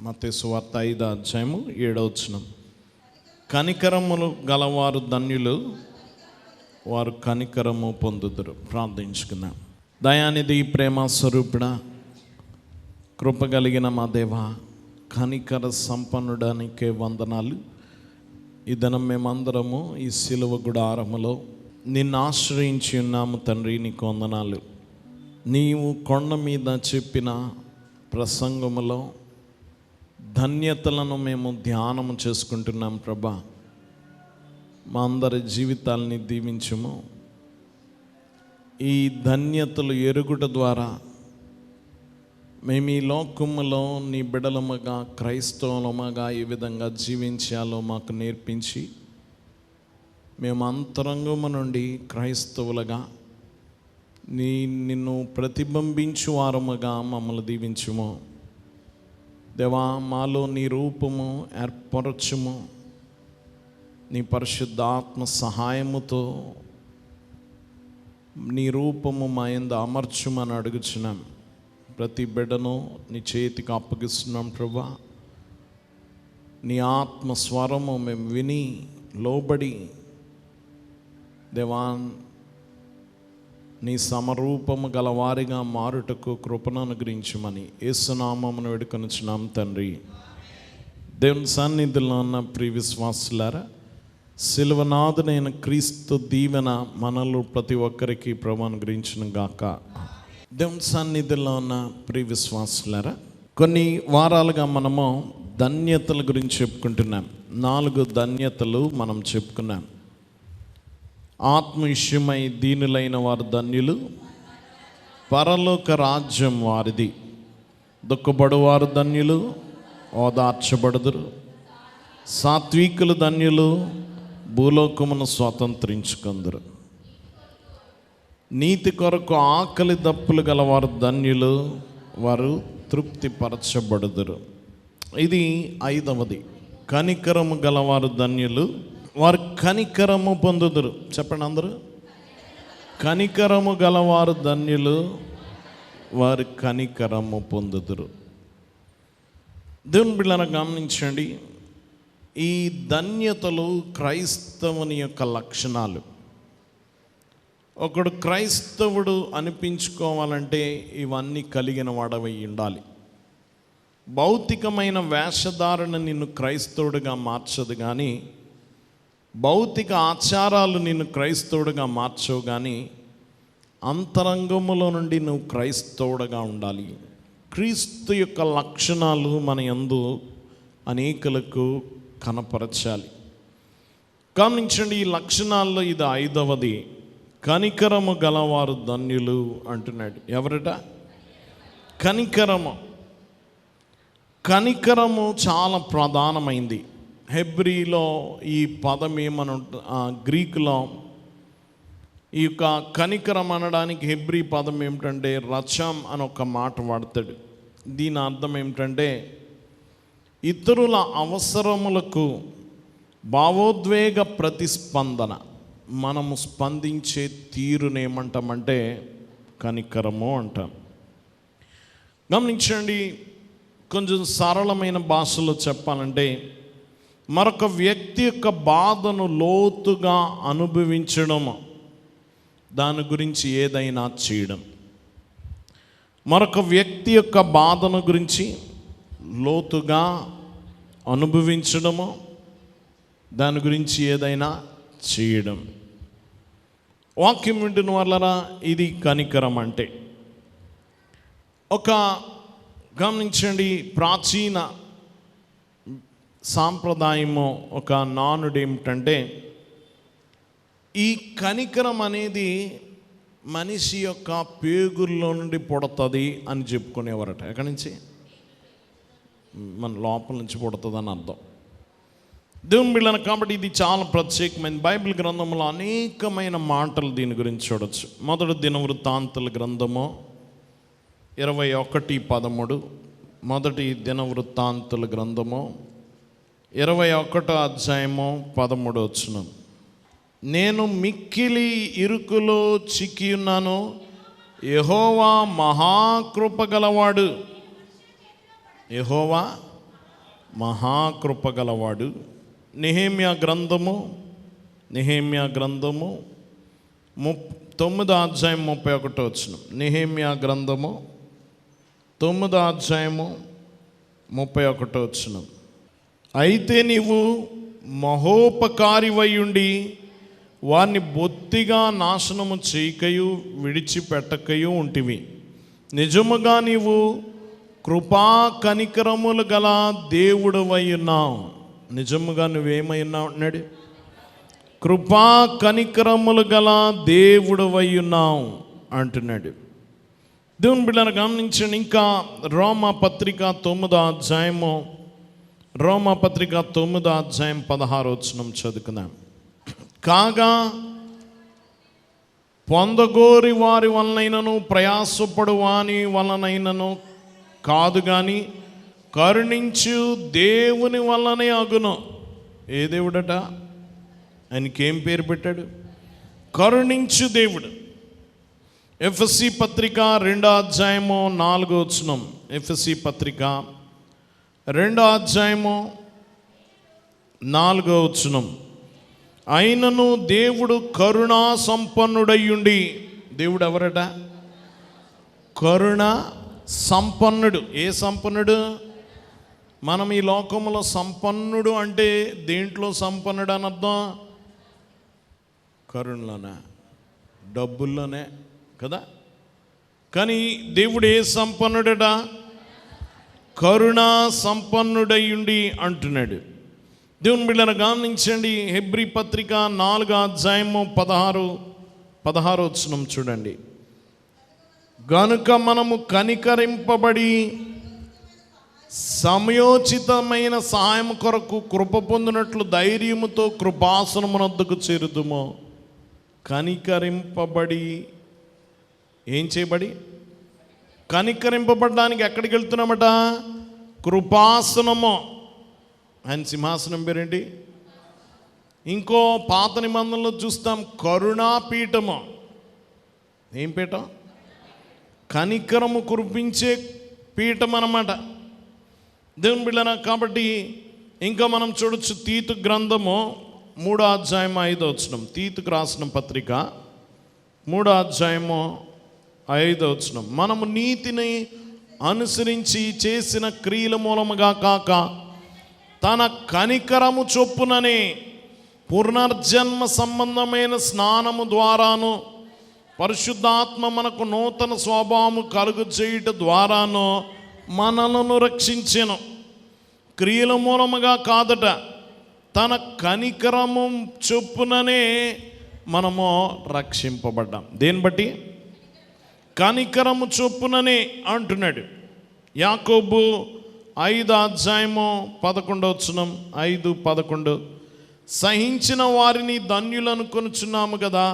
మత్తయి సువార్త 5వ అధ్యాయము 7వ వచనం. కనికరములు గలవారు ధన్యులు, వారు కనికరము పొందుదురు. ప్రార్థించుకుందాం. దయానిధి, ప్రేమ స్వరూపుడా, కృప కలిగిన మా దేవా, కనికర సంపన్నుడానికే వందనాలు. ఈ దినం మేమందరము ఈ సిలువ గుడారములో నిన్ను ఆశ్రయించి ఉన్నాము తండ్రి, నీకు వందనాలు. నీవు కొండ మీద చెప్పిన ప్రసంగములో ధన్యతలను మేము ధ్యానము చేసుకుంటున్నాం ప్రభా. మా అందరి జీవితాలని దీవించుము. ఈ ధన్యతలు ఎరుగుట ద్వారా మేము ఈ లోకములో నీ బిడలముగా, క్రైస్తవులముగా ఏ విధంగా జీవించాలో మాకు నేర్పించి, మేము అంతరంగము నుండి క్రైస్తవులుగా నిన్ను ప్రతిబింబించు వారముగా మమ్మల్ని దీవించుము దేవా. మాలో నీ రూపము ఏర్పరచుము. నీ పరిశుద్ధాత్మ సహాయముతో నీ రూపము మా యందు అమర్చుమని అడుగుచున్నాం. ప్రతి బిడ్డను నీ చేతికి అప్పగిస్తున్నాం ప్రభా. నీ ఆత్మ స్వరము మేము విని లోబడి దేవా నీ సమరూపము గలవారిగా మారుటకు కృపను అనుగ్రహించమని యేసునామమును వేడుకొనుచున్నాం తండ్రి. దేవుని సన్నిధిలో ఉన్న ప్రియ విశ్వాసులారా, సిలువనాథునైన క్రీస్తు దీవెన మనలో ప్రతి ఒక్కరికి ప్రభు అనుగ్రహించును గాక. దేవుని సన్నిధిలో ఉన్న ప్రియ విశ్వాసులారా, కొన్ని వారాలుగా మనము ధన్యతల గురించి చెప్పుకుంటున్నాం. 4 ధన్యతలు మనం చెప్పుకున్నాం. ఆత్మ విషయమై దీనులైన వారు ధన్యులు, పరలోక రాజ్యం వారిది. దుఃఖపడువారు ధన్యులు, ఓదార్చబడుదురు. సాత్వికులు ధన్యులు, భూలోకమును స్వతంత్రించుకుందురు. నీతి కొరకు ఆకలి దప్పులు గలవారు ధన్యులు, వారు తృప్తిపరచబడుదురు. ఇది 5వది. కనికరము గలవారు ధన్యులు, వారు కనికరము పొందుదురు. చెప్పండి అందరూ. కనికరము గలవారు ధన్యులు, వారు కనికరము పొందుదురు. దేవుని బిడ్డలను గమనించండి. ఈ ధన్యతలు క్రైస్తవుని యొక్క లక్షణాలు. ఒకడు క్రైస్తవుడు అనిపించుకోవాలంటే ఇవన్నీ కలిగిన వాడవై ఉండాలి. భౌతికమైన వేషధారణ నిన్ను క్రైస్తవుడిగా మార్చదు, కానీ భౌతిక ఆచారాలు నిన్ను క్రైస్తవుడిగా మార్చవు, కానీ అంతరంగములో నుండి నువ్వు క్రైస్తవుడిగా ఉండాలి. క్రీస్తు యొక్క లక్షణాలు మన యందు అనేకులకు కనపరచాలి. గమనించండి, ఈ లక్షణాల్లో ఇది 5వది. కనికరము గలవారు ధన్యులు అంటున్నాడు. ఎవరట? కనికరము. కనికరము చాలా ప్రధానమైంది. హెబ్రీలో ఈ పదం గ్రీకులో ఈ యొక్క కనికరం అనడానికి హెబ్రీ పదం ఏమిటంటే రచం అని ఒక మాట వాడతాడు. దీని అర్థం ఏమిటంటే ఇతరుల అవసరములకు భావోద్వేగ ప్రతిస్పందన. మనము స్పందించే తీరునేమంటామంటే కనికరము అంటాం. గమనించండి, కొంచెం సరళమైన భాషలో చెప్పాలంటే మరొక వ్యక్తి యొక్క బాధను లోతుగా అనుభవించడం, దాని గురించి ఏదైనా చేయడం. మరొక వ్యక్తి యొక్క బాధను గురించి లోతుగా అనుభవించడము, దాని గురించి ఏదైనా చేయడం. వాక్యం వింటున్న వాళ్ళరా, ఇది కనికరం అంటే. గమనించండి, ప్రాచీన సాంప్రదాయము ఒక నానుడు ఏమిటంటే, ఈ కనికరం అనేది మనిషి యొక్క పేగుల్లో నుండి పుడుతుంది అని చెప్పుకునేవారట. ఎక్కడి నుంచి? మన లోపల నుంచి పుడుతుంది అని అర్థం. దేవుని బిడ్డలను కాబట్టి ఇది చాలా ప్రత్యేకమైన. బైబిల్ గ్రంథంలో అనేకమైన మాటలు దీని గురించి చూడవచ్చు. మొదటి దినవృత్తాంతుల గ్రంథము 21:13. మొదటి దినవృత్తాంతుల గ్రంథము 21వ అధ్యాయము 13వ వచనం. నేను మిక్కిలి ఇరుకులో చిక్కి ఉన్నాను, యెహోవా మహాకృప గలవాడు. యెహోవా మహాకృప గలవాడు. నెహెమ్యా గ్రంథము 9వ అధ్యాయం 31వ వచనం. నెహెమ్యా గ్రంథము 9వ అధ్యాయము 31వ వచనం. అయితే నీవు మహోపకారివైయుండి వారిని బొత్తిగా నాశనము చేయకయు విడిచిపెట్టకయు ఉంటివి. నిజముగా నీవు కృపా కనికరములు గల దేవుడవై ఉన్నావు. నిజముగా నువ్వేమై ఉన్నావు అన్నాడు? కృపా కనికరములు గల దేవుడవై ఉన్నావు అంటున్నాడు. దేవుని బిడ్డలను గమనించండి. ఇంకా రోమాపత్రిక 9వ అధ్యాయము 16వ వచనం చదువుకుందాం. కాగా పొందగోరి వారి వలనైనను ప్రయాసపడు వాని వలనైనను కాదు కానీ కరుణించు దేవుని వల్లనే అగును. ఏ దేవుడట? ఆయనకేం పేరు పెట్టాడు? కరుణించు దేవుడు. ఎఫెసీ పత్రిక 2వ అధ్యాయము 4వ వచనం. ఎఫెసీ పత్రిక 2వ అధ్యాయము 4వ వచనం. అయినను దేవుడు కరుణా సంపన్నుడయ్యుండి. దేవుడు ఎవరట? కరుణ సంపన్నుడు. ఏ సంపన్నుడు? మనం ఈ లోకంలో సంపన్నుడు అంటే దేంట్లో సంపన్నుడు అని అర్థం? కరుణలోనే, డబ్బుల్లోనే కదా. కానీ దేవుడు ఏ సంపన్నుడట? కరుణా సంపన్నుడయ్యుండి అంటున్నాడు. దేవుని బిడ్డలను గమనించండి. హెబ్రీ పత్రిక 4వ అధ్యాయము 16వ వచనం చూడండి. గనుక మనము కనికరింపబడి సమయోచితమైన సహాయం కొరకు కృప పొందినట్లు ధైర్యముతో కృపాసనమునొద్దకు చేరుదుము. కనికరింపబడి ఏం చేయబడి? కనికరింపబడడానికి ఎక్కడికి వెళ్తున్నామట? కృపాసనము. ఆయన సింహాసనం పేరేంటి? ఇంకో పాత నిబంధనలో చూస్తాం కరుణాపీఠము. ఏం పీఠం? కనికరము కురిపించే పీఠం అన్నమాట. దేవుని బిడ్డనా, కాబట్టి ఇంకా మనం చూడొచ్చు తీతు గ్రంథము 3వ అధ్యాయము 5వ వచనం. తీతుకు రాసిన పత్రిక 3వ అధ్యాయము 5వ వచనం. మనము నీతిని అనుసరించి చేసిన క్రియల మూలముగా కాక తన కనికరము చొప్పుననే పునర్జన్మ సంబంధమైన స్నానము ద్వారాను పరిశుద్ధాత్మ మనకు నూతన స్వభావము కలుగు చేయుట ద్వారాను మనలను రక్షించెను. క్రియల మూలముగా కాదట, తన కనికరము చొప్పుననే మనము రక్షింపబడ్డాం. దేన్ని బట్టి? కనికరము చొప్పుననే అంటున్నాడు. యాకోబు 5వ అధ్యాయము 11వ వచనం. 5:11. సహించిన వారిని ధన్యులను కొనుచున్నాము కదా.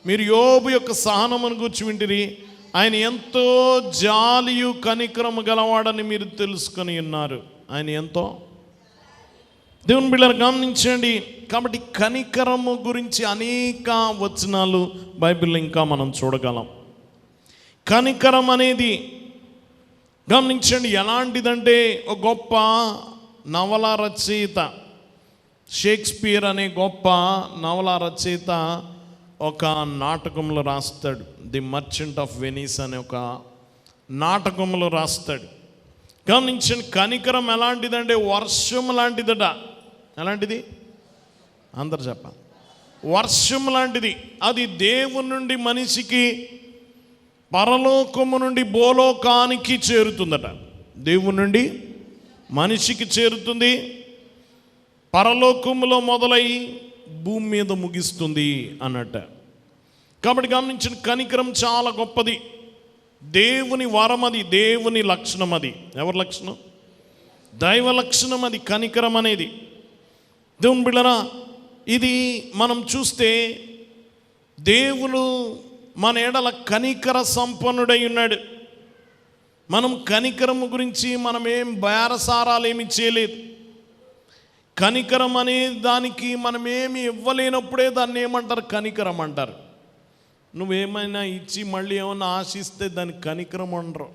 మీరు యోబు యొక్క సహనమును గూర్చి వింటిరి. ఆయన ఎంతో జాలియు కనికరము గలవాడని మీరు తెలుసుకొని ఉన్నారు. ఆయన ఎంతో. దేవుని బిడ్డలు గమనించండి. కాబట్టి కనికరము గురించి అనేక వచనాలు బైబిల్లో ఇంకా మనం చూడగలం. కనికరం అనేది గమనించండి ఎలాంటిదంటే, ఒక గొప్ప నవల రచయిత, షేక్స్పియర్ అనే గొప్ప నవల రచయిత ఒక నాటకంలో రాస్తాడు. ది మర్చెంట్ ఆఫ్ వెనీస్ అనే ఒక నాటకంలో రాస్తాడు. గమనించండి, కనికరం ఎలాంటిదంటే వర్షం లాంటిదట. ఎలాంటిది? అందరు చెప్పాలి. వర్షం లాంటిది. అది దేవుని నుండి మనిషికి, పరలోకము నుండి భూలోకానికి చేరుతుందట. దేవుని నుండి మనిషికి చేరుతుంది, పరలోకములో మొదలై భూమి మీద ముగిస్తుంది అన్నట్ట. కాబట్టి గమనించిన కనికరం చాలా గొప్పది. దేవుని వరం అది, దేవుని లక్షణం అది. ఎవరి లక్షణం? దైవ లక్షణం అది, కనికరం అనేది. దేవుని బిడ్డరా, ఇది మనం చూస్తే దేవుడు మన ఎడల కనికర సంపన్నుడై ఉన్నాడు. మనం కనికరము గురించి మనమేం బేరసారాలు ఏమి చేయలేదు. కనికరం అనే దానికి మనమేమి ఇవ్వలేనప్పుడే దాన్ని ఏమంటారు? కనికరం అంటారు. నువ్వేమైనా ఇచ్చి మళ్ళీ ఏమన్నా ఆశిస్తే దానికి కనికరం అనరు,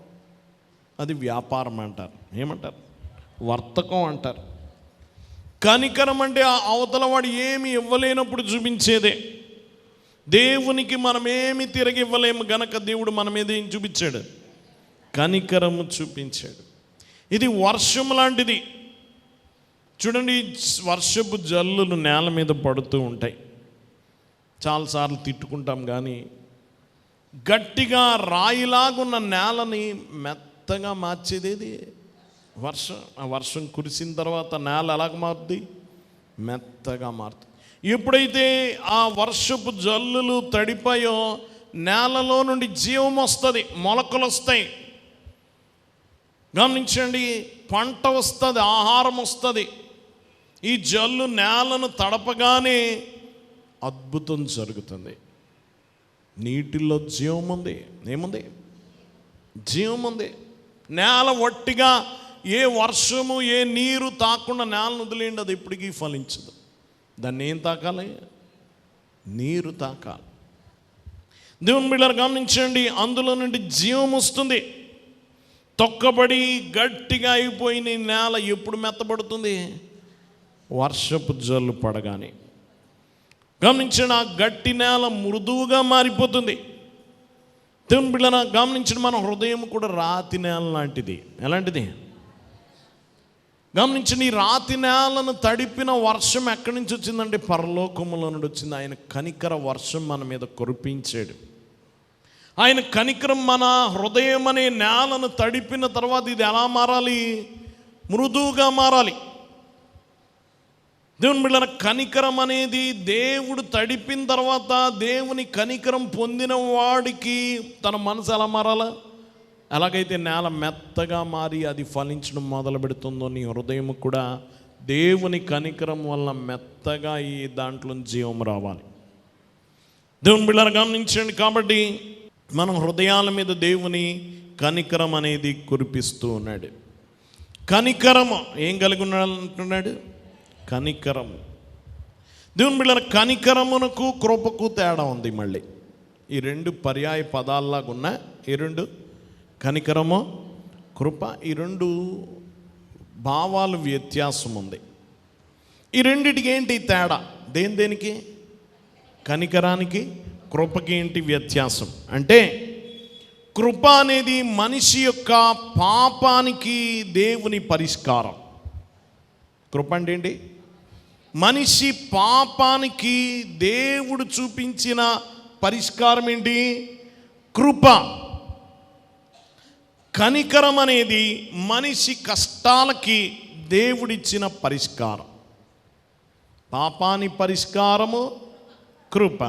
అది వ్యాపారం అంటారు. ఏమంటారు? వర్తకం అంటారు. కనికరం అంటే ఆ అవతల వాడు ఏమి ఇవ్వలేనప్పుడు చూపించేదే. దేవునికి మనమేమి తిరిగి ఇవ్వలేము గనక దేవుడు మన మీద ఏం చూపించాడు? కనికరము చూపించాడు. ఇది వర్షం లాంటిది. చూడండి, వర్షపు జల్లులు నేల మీద పడుతూ ఉంటాయి. చాలాసార్లు తిట్టుకుంటాం, కానీ గట్టిగా రాయిలాగున్న నేలని మెత్తగా మార్చేది వర్షం. ఆ వర్షం కురిసిన తర్వాత నేల ఎలాగ మారుతుంది? మెత్తగా మారుతుంది. ఎప్పుడైతే ఆ వర్షపు జల్లులు తడిపాయో నేలలో నుండి జీవం వస్తుంది, మొలకలు వస్తాయి. గమనించండి, పంట వస్తుంది, ఆహారం వస్తుంది. ఈ జల్లు నేలను తడపగానే అద్భుతం జరుగుతుంది. నీటిలో జీవం ఉంది. ఏముంది? జీవం ఉంది. నేల ఒట్టిగా ఏ వర్షము ఏ నీరు తాకుండా నేలను వదిలేయండి, అది ఎప్పటికీ ఫలించదు. దాన్ని ఏం తాకాలి? నీరు తాకాలి. దేవుని బిడ్డలారా గమనించండి, అందులో నుండి జీవం వస్తుంది. తొక్కబడి గట్టిగా అయిపోయిన నేల ఎప్పుడు మెత్తబడుతుంది? వర్షపు జల్లు పడగానే. గమనించండి, ఆ గట్టి నేల మృదువుగా మారిపోతుంది. దేవుని బిడ్డలారా గమనించండి, మన హృదయం కూడా రాతి నేల లాంటిది. ఎలాంటిది? గమనించండి, ఈ రాతి నేలను తడిపిన వర్షం ఎక్కడి నుంచి వచ్చిందంటే పరలోకములో నుండి వచ్చింది. ఆయన కనికర వర్షం మన మీద కురిపించాడు. ఆయన కనికరం మన హృదయం అనే నేలను తడిపిన తర్వాత ఇది ఎలా మారాలి? మృదువుగా మారాలి. దేవుని బిడ్డలారా, కనికరం అనేది దేవుడు తడిపిన తర్వాత దేవుని కనికరం పొందిన వాడికి తన మనసు ఎలా మారాలా? ఎలాగైతే నేల మెత్తగా మారి అది ఫలించడం మొదలు పెడుతుందో, నీ హృదయం కూడా దేవుని కనికరం వల్ల మెత్తగా ఈ దాంట్లో జీవం రావాలి. దేవుని బిడ్డలారా గమనించండి, కాబట్టి మన హృదయాల మీద దేవుని కనికరం అనేది కురిపిస్తూ ఉన్నాడు. కనికరము ఏం కలిగి ఉన్నాడు అంటున్నాడు? కనికరము. దేవుని బిడ్డలారా, కనికరమునకు కృపకు తేడా ఉంది. మళ్ళీ ఈ రెండు పర్యాయ పదాల్లాగా ఉన్న ఈ రెండు, కనికరము కృప, ఈ రెండు భావాలు వ్యత్యాసం ఉంది. ఈ రెండిటికి ఏంటి తేడా? దేనికి? కనికరానికి కృపకి ఏంటి వ్యత్యాసం అంటే, కృప అనేది మనిషి యొక్క పాపానికి దేవుని పరిష్కారం. కృప అంటే ఏంటి? మనిషి పాపానికి దేవుడు చూపించిన పరిష్కారం ఏంటి? కృప. కనికరం అనేది మనిషి కష్టాలకి దేవుడిచ్చిన పరిష్కారం. పాపాని పరిష్కారము కృప,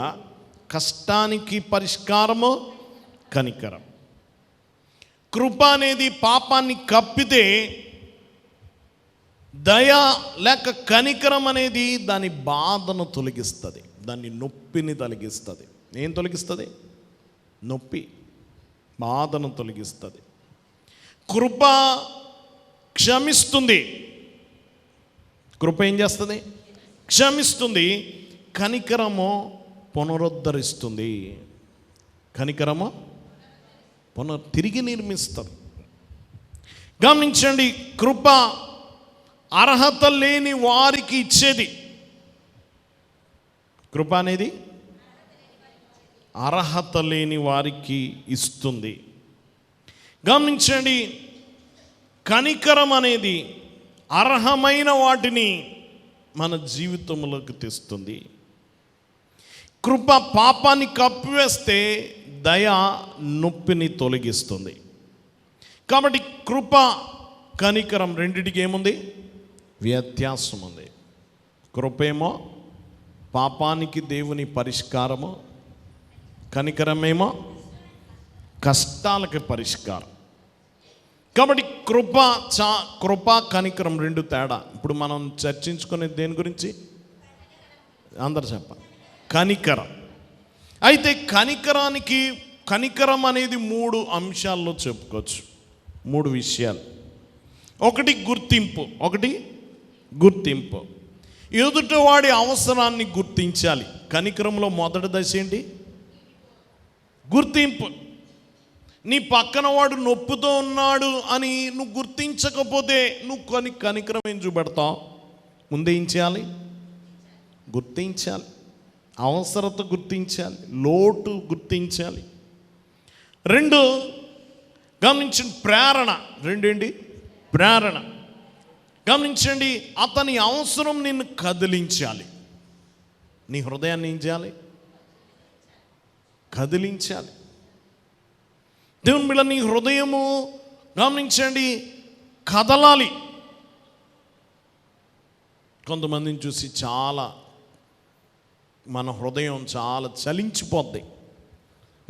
కష్టానికి పరిష్కారము కనికరం. కృప అనేది పాపాన్ని కప్పితే, దయ లేక కనికరం అనేది దాని బాధను తొలగిస్తుంది, దాన్ని నొప్పిని తొలగిస్తుంది. ఏం తొలగిస్తుంది? నొప్పి, బాధను తొలగిస్తుంది. కృప క్షమిస్తుంది. కృప ఏం చేస్తుంది? క్షమిస్తుంది. కనికరము పునరుద్ధరిస్తుంది. కనికరము తిరిగి నిర్మిస్తుంది. గమనించండి, కృప అర్హత లేని వారికి ఇచ్చేది. కృప అనేది అర్హత లేని వారికి ఇస్తుంది. గమనించండి, కనికరం అనేది అర్హమైన వాటిని మన జీవితంలోకి తెస్తుంది. కృప పాపాన్ని కప్పివేస్తే, దయ నొప్పిని తొలగిస్తుంది. కాబట్టి కృప కనికరం రెండిటికి ఏముంది? వ్యత్యాసం ఉంది. కృపేమో పాపానికి దేవుని పరిష్కారము, కనికరమేమో కష్టాలకి పరిష్కారం. కాబట్టి కృప కనికరం రెండు తేడా. ఇప్పుడు మనం చర్చించుకునే దేని గురించి? అందరు చెప్పాలి. కనికరం. అయితే కనికరం అనేది మూడు అంశాల్లో చెప్పుకోవచ్చు, మూడు విషయాలు. ఒకటి గుర్తింపు. ఎదుటివాడి అవసరాన్ని గుర్తించాలి. కనికరంలో మొదటి దశ ఏంటి? గుర్తింపు. నీ పక్కన వాడు నొప్పుతో ఉన్నాడు అని నువ్వు గుర్తించకపోతే నువ్వు కనికరం ఏం చూపెడతావు? ముందేం చేయాలి? గుర్తించాలి, అవసరత గుర్తించాలి, లోటు గుర్తించాలి. 2 గమనించండి, ప్రేరణ. 2 ఏంటి? ప్రేరణ. గమనించండి, అతని అవసరం నిన్ను కదిలించాలి. నీ హృదయాన్ని ఏం చేయాలి? కదిలించాలి. దేవుని బిడ్డ, నీ హృదయము గమనించండి కదలాలి. కొంతమందిని చూసి మన హృదయం చాలా చలించిపోద్ది,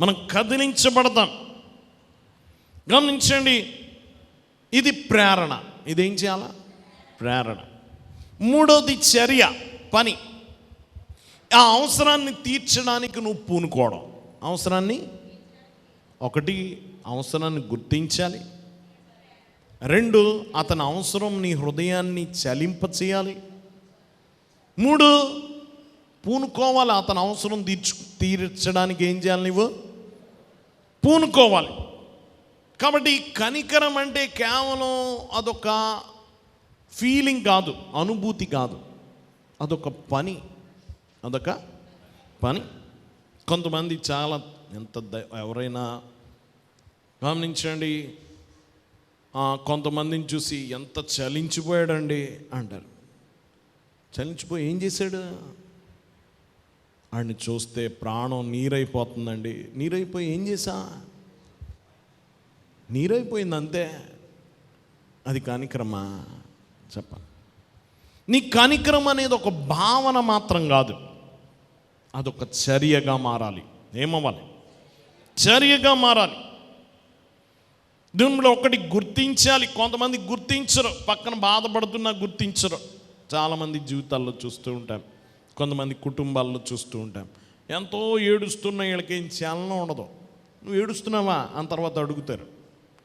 మనం కదిలించబడతాం. గమనించండి, ఇది ప్రేరణ. ఇదేం చేయాలా? ప్రేరణ. 3వది చర్య, పని. ఆ అవసరాన్ని తీర్చడానికి నువ్వు పూనుకోవడం. అవసరాన్ని 1 అవసరాన్ని గుర్తించాలి. 2 అతని అవసరం నీ హృదయాన్ని చలింపచేయాలి. 3 పూనుకోవాలి. అతని అవసరం తీర్చడానికి ఏం చేయాలి? నువ్వు పూనుకోవాలి. కాబట్టి కనికరం అంటే కేవలం అదొక ఫీలింగ్ కాదు, అనుభూతి కాదు, అదొక పని. కొంతమంది చాలా ఎవరైనా గమనించండి, కొంతమందిని చూసి ఎంత చలించిపోయాడండి అంటారు. చలించిపోయి ఏం చేశాడు? వాడిని చూస్తే ప్రాణం నీరైపోతుందండి. నీరైపోయి ఏం చేశా? నీరైపోయింది అంతే. అది కనికరమా? చెప్పాలి. నీ కనికరం అనేది ఒక భావన మాత్రం కాదు, అదొక చర్యగా మారాలి. ఏమవ్వాలి? చర్యగా మారాలి. దీనిలో 1 గుర్తించాలి. కొంతమంది గుర్తించరు, పక్కన బాధపడుతున్నా గుర్తించరు. చాలామంది జీవితాల్లో చూస్తూ ఉంటాం, కొంతమంది కుటుంబాల్లో చూస్తూ ఉంటాం. ఎంతో ఏడుస్తున్న వీళ్ళకి ఏం చలనం ఉండదు. నువ్వు ఏడుస్తున్నావా అని తర్వాత అడుగుతారు.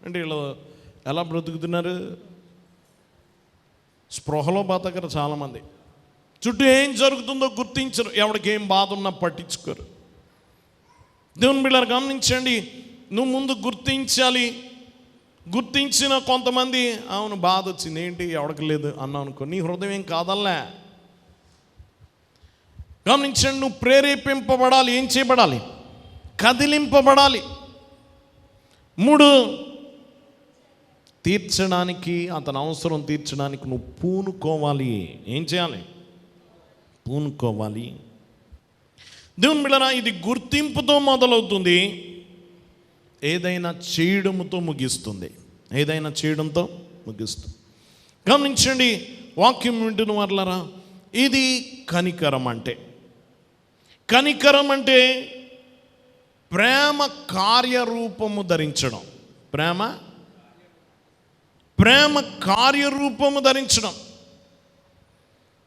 అంటే వీళ్ళు ఎలా బ్రతుకుతున్నారు? స్పృహలో బతకరు చాలామంది. చుట్టూ ఏం జరుగుతుందో గుర్తించరు, ఎవరికి ఏం బాధ ఉన్నా పట్టించుకోరు. దేవుని బిడ్డలు గమనించండి, నువ్వు ముందు గుర్తించాలి. గుర్తించిన కొంతమంది అవును బాధ వచ్చింది, ఏంటి ఎవరికి లేదు అన్నావు అనుకో, నీ హృదయం ఏం కాదల్లా. గమనించండి, నువ్వు ప్రేరేపింపబడాలి. ఏం చేయబడాలి? కదిలింపబడాలి. 3 తీర్చడానికి, అతని అవసరం తీర్చడానికి నువ్వు పూనుకోవాలి. ఏం చేయాలి? పూనుకోవాలి. దేవుని బిడ్డలారా, ఇది గుర్తింపుతో మొదలవుతుంది, ఏదైనా చేయడంతో ముగిస్తుంది. గమనించండి, వాక్యం వింటున్న వారులారా, ఇది కనికరం అంటే. కనికరం అంటే ప్రేమ కార్యరూపము ధరించడం. ప్రేమ కార్యరూపము ధరించడం.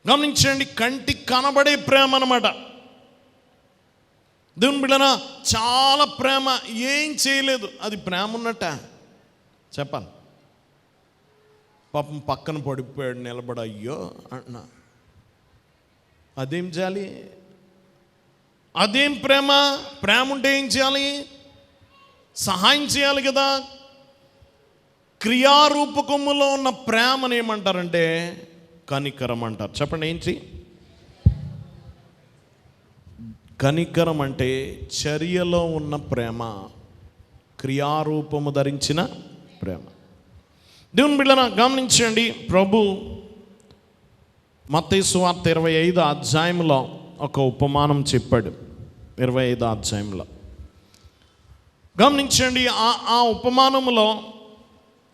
గమనించండి, కంటికి కనబడే ప్రేమ అన్నమాట. దేవుని బిడ్డనా, చాలా ప్రేమ ఏం చేయలేదు, అది ప్రేమ ఉన్నట్ట చెప్పాలి. పాపం పక్కన పడిపోయాడు, నిలబడ అయ్యో అంటున్నా, అదేం చేయాలి? అదేం ప్రేమ? ప్రేమ ఉంటే ఏం చేయాలి? సహాయం చేయాలి కదా. క్రియారూపకములో ఉన్న ప్రేమను ఏమంటారంటే కనికరం అంటారు. చెప్పండి ఏంటి కనికరం అంటే? చర్యలో ఉన్న ప్రేమ, క్రియారూపము ధరించిన ప్రేమ. దేవుని బిడ్డలారా గమనించండి, ప్రభు మత్తయి సువార్త 25వ అధ్యాయంలో ఒక ఉపమానం చెప్పాడు. 25వ అధ్యాయంలో గమనించండి, ఆ ఉపమానంలో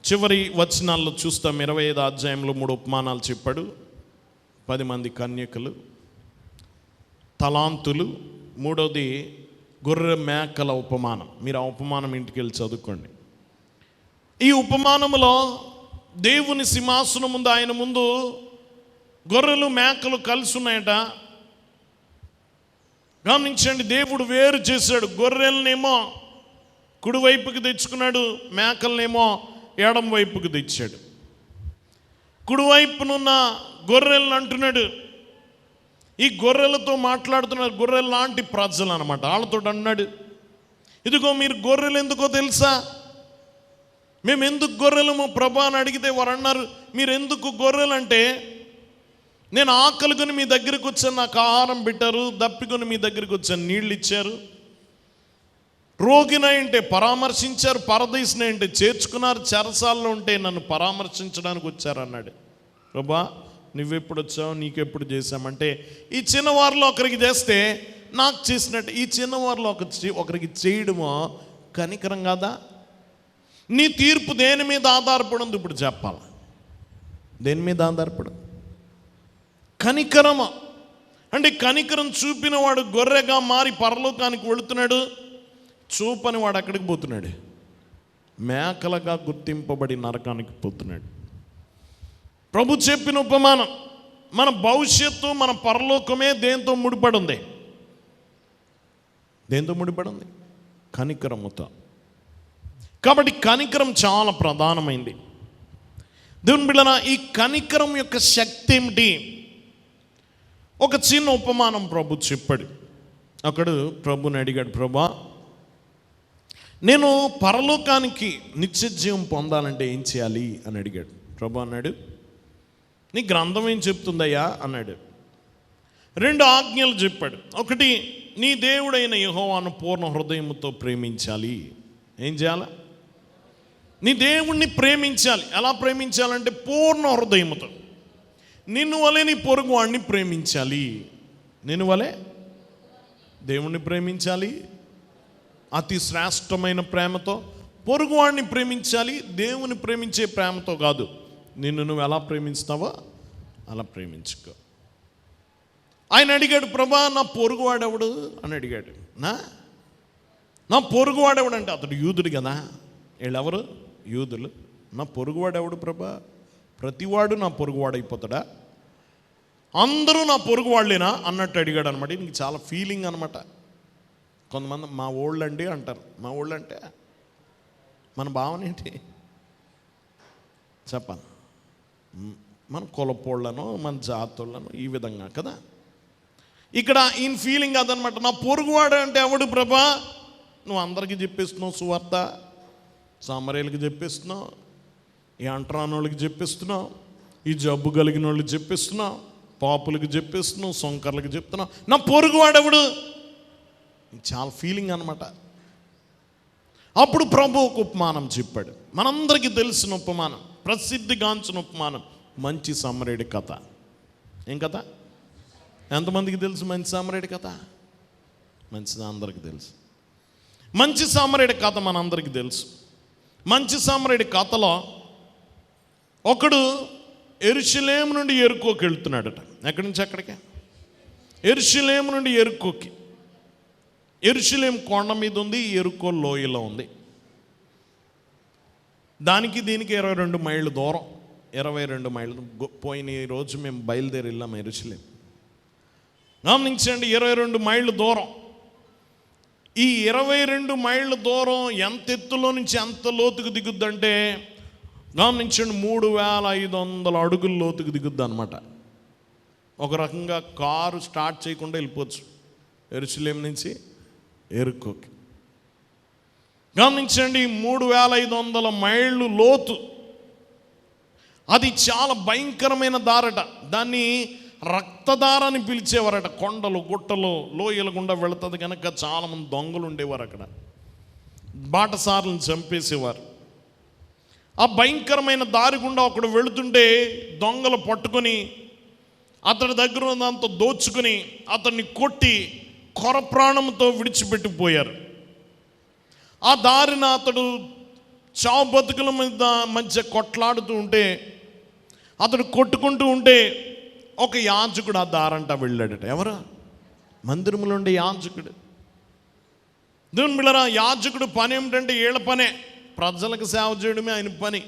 చివరి వచనాల్లో చూస్తాం. 25వ అధ్యాయంలో 3 ఉపమానాలు చెప్పాడు. 10 మంది కన్యకలు, తలాంతులు, 3వది గొర్రె మేకల ఉపమానం. మీరు ఆ ఉపమానం ఇంటికి వెళ్ళి చదువుకోండి. ఈ ఉపమానంలో దేవుని సింహాసనం ముందు, ఆయన ముందు గొర్రెలు మేకలు కలిసి ఉన్నాయట. గమనించండి, దేవుడు వేరు చేశాడు. గొర్రెలనేమో కుడివైపుకి తెచ్చుకున్నాడు, మేకలనేమో ఎడం వైపుకి తెచ్చాడు. కుడివైపునున్న గొర్రెలను అంటున్నాడు, ఈ గొర్రెలతో మాట్లాడుతున్నారు, గొర్రెల లాంటి ప్రజలు అనమాట. వాళ్ళతో అన్నాడు, ఇదిగో మీరు గొర్రెలు ఎందుకో తెలుసా, మేము ఎందుకు గొర్రెలము ప్రభా అని అడిగితే వారు అన్నారు, మీరు ఎందుకు గొర్రెలు అంటే, నేను ఆకలికొని మీ దగ్గరికి వచ్చాను, నాకు ఆహారం పెట్టారు, దప్పికొని మీ దగ్గరికి వచ్చాను, నీళ్ళు ఇచ్చారు, రోగినైంటే పరామర్శించారు, పరదేశినైంటే చేర్చుకున్నారు, చెరసాల్లో ఉంటే నన్ను పరామర్శించడానికి వచ్చారు అన్నాడు. ప్రభా నువ్వెప్పుడు వచ్చావు, నీకెప్పుడు చేశామంటే, ఈ చిన్నవారిలో ఒకరికి చేస్తే నాకు చేసినట్టు ఈ చిన్నవారిలో ఒకరికి చేయడమో కనికరం కాదా? నీ తీర్పు దేని మీద ఆధారపడి ఉంది ఇప్పుడు చెప్పాలి? దేని మీద ఆధారపడు? కనికరమా అంటే కనికరం చూపిన వాడు గొర్రెగా మారి పరలోకానికి వెళుతున్నాడు, చూపని వాడు అక్కడికి పోతున్నాడు, మేకలుగా గుర్తింపబడి నరకానికి పోతున్నాడు. ప్రభు చెప్పిన ఉపమానం, మన భవిష్యత్తు మన పరలోకమే దేంతో ముడిపడి ఉంది? దేంతో ముడిపడి ఉంది? కనికరముతో. కాబట్టి కనికరం చాలా ప్రధానమైంది. దేవుని బిడ్డలారా, ఈ కనికరం యొక్క శక్తి ఏమిటి? ఒక చిన్న ఉపమానం ప్రభు చెప్పాడు. అక్కడ ప్రభుని అడిగాడు, ప్రభా నేను పరలోకానికి నిత్య జీవం పొందాలంటే ఏం చేయాలి అని అడిగాడు. ప్రభు అన్నాడు, నీ గ్రంథం ఏం చెప్తుందయ్యా అన్నాడు. 2 ఆజ్ఞలు చెప్పాడు. ఒకటి, నీ దేవుడైన యెహోవాను పూర్ణ హృదయంతో ప్రేమించాలి. ఏం చేయాలి? నీ దేవుణ్ణి ప్రేమించాలి. ఎలా ప్రేమించాలంటే పూర్ణ హృదయముతో. నిన్ను వలె నీ పొరుగు వాడిని ప్రేమించాలి. నిన్ను వలె దేవుణ్ణి ప్రేమించాలి అతి శ్రేష్టమైన ప్రేమతో. పొరుగు వాడిని ప్రేమించాలి దేవుని ప్రేమించే ప్రేమతో కాదు. నిన్ను నువ్వు ఎలా ప్రేమిస్తావో అలా ప్రేమించుకో. ఆయన అడిగాడు, ప్రభా నా పొరుగువాడెవడు అని అడిగాడు. నా పొరుగువాడెవడు అంటే అతడు యూదుడు కదా. వీళ్ళెవరు? యూదులు. నా పొరుగువాడెవడు ప్రభా? ప్రతివాడు నా పొరుగువాడైపోతాడా? అందరూ నా పొరుగువాళ్ళేనా అన్నట్టు అడిగాడు అనమాట. నీకు చాలా ఫీలింగ్ అనమాట. కొంతమంది మా ఓళ్ళండి అంటారు. మా ఓళ్ళంటే మన భావన ఏంటి చెప్పాలి? మన కులపోళ్ళను, మన జాతులను ఈ విధంగా కదా. ఇక్కడ ఈయన ఫీలింగ్ అదనమాట. నా పొరుగువాడు అంటే ఎవడు ప్రభా? నువ్వు అందరికీ చెప్పేస్తున్నావు సువార్త, సామరీయులకి చెప్పేస్తున్నావు, ఈ అంటరాని వాళ్ళకి చెప్పేస్తున్నావు, ఈ జబ్బు కలిగిన వాళ్ళకి చెప్పేస్తున్నావు, పాపులకి చెప్పేస్తున్నావు, సొంకర్లకి చెప్తున్నావు. నా పొరుగువాడెవడు? చాలా ఫీలింగ్ అనమాట. అప్పుడు ప్రభు ఒక ఉపమానం చెప్పాడు. మనందరికీ తెలిసిన ఉపమానం, ప్రసిద్ధిగాంచిన ఉపమానం, మంచి సామరీయుడి కథ. ఏం కథ? ఎంతమందికి తెలుసు మంచి సామరీయుడి కథ? మంచిది, అందరికీ తెలుసు. మంచి సామరీయుడి కథ మనందరికీ తెలుసు. మంచి సామరీయుడి కథలో ఒకడు యెరూషలేము నుండి యెరికోకి వెళ్తున్నాడట. ఎక్కడి నుంచి ఎక్కడికి? యెరూషలేము నుండి యెరికోకి. యెరూషలేము కొండ మీద ఉంది, యెరికో లోయలో ఉంది. దానికి దీనికి 22 మైళ్ళు దూరం. 22 మైళ్ళు. పోయిన రోజు మేము బయలుదేరి వెళ్ళాము యెరూషలేము. గమనించండి, 22 మైళ్ళు దూరం. ఈ 22 మైళ్ళ దూరం ఎంత ఎత్తులో నుంచి ఎంత లోతుకు దిగుద్దంటే, గమనించండి, 3500 అడుగుల లోతుకు దిగుద్ది అనమాట. ఒక రకంగా కారు స్టార్ట్ చేయకుండా వెళ్ళిపోవచ్చు యెరూషలేము నుంచి యెరికోకి. గమనించండి, 3500 మైళ్ళు లోతు. అది చాలా భయంకరమైన దారట. దాన్ని రక్తదార అని పిలిచేవారట. కొండలు, గుట్టలు, లోయల గుండా వెళుతుంది కనుక చాలామంది దొంగలు ఉండేవారు అక్కడ. బాటసారులను చంపేసేవారు. ఆ భయంకరమైన దారి గుండా ఒకడు వెళుతుంటే దొంగలు పట్టుకొని అతడి దగ్గర ఉన్నంత దోచుకుని అతన్ని కొట్టి కొర ప్రాణంతో విడిచిపెట్టిపోయారు. ఆ దారిన అతడు చావు బతుకుల మీద మధ్య కొట్లాడుతూ ఉంటే, అతడు కొట్టుకుంటూ ఉంటే ఒక యాజకుడు ఆ దారంట వెళ్ళాడట. ఎవరు? మందిరంలో ఉండే యాజకుడు. దేవుని బిడ్డలారా, యాజకుడు పని ఏమిటంటే ఏళ్ళ పనే, ప్రజలకు సేవ చేయడమే ఆయన పని.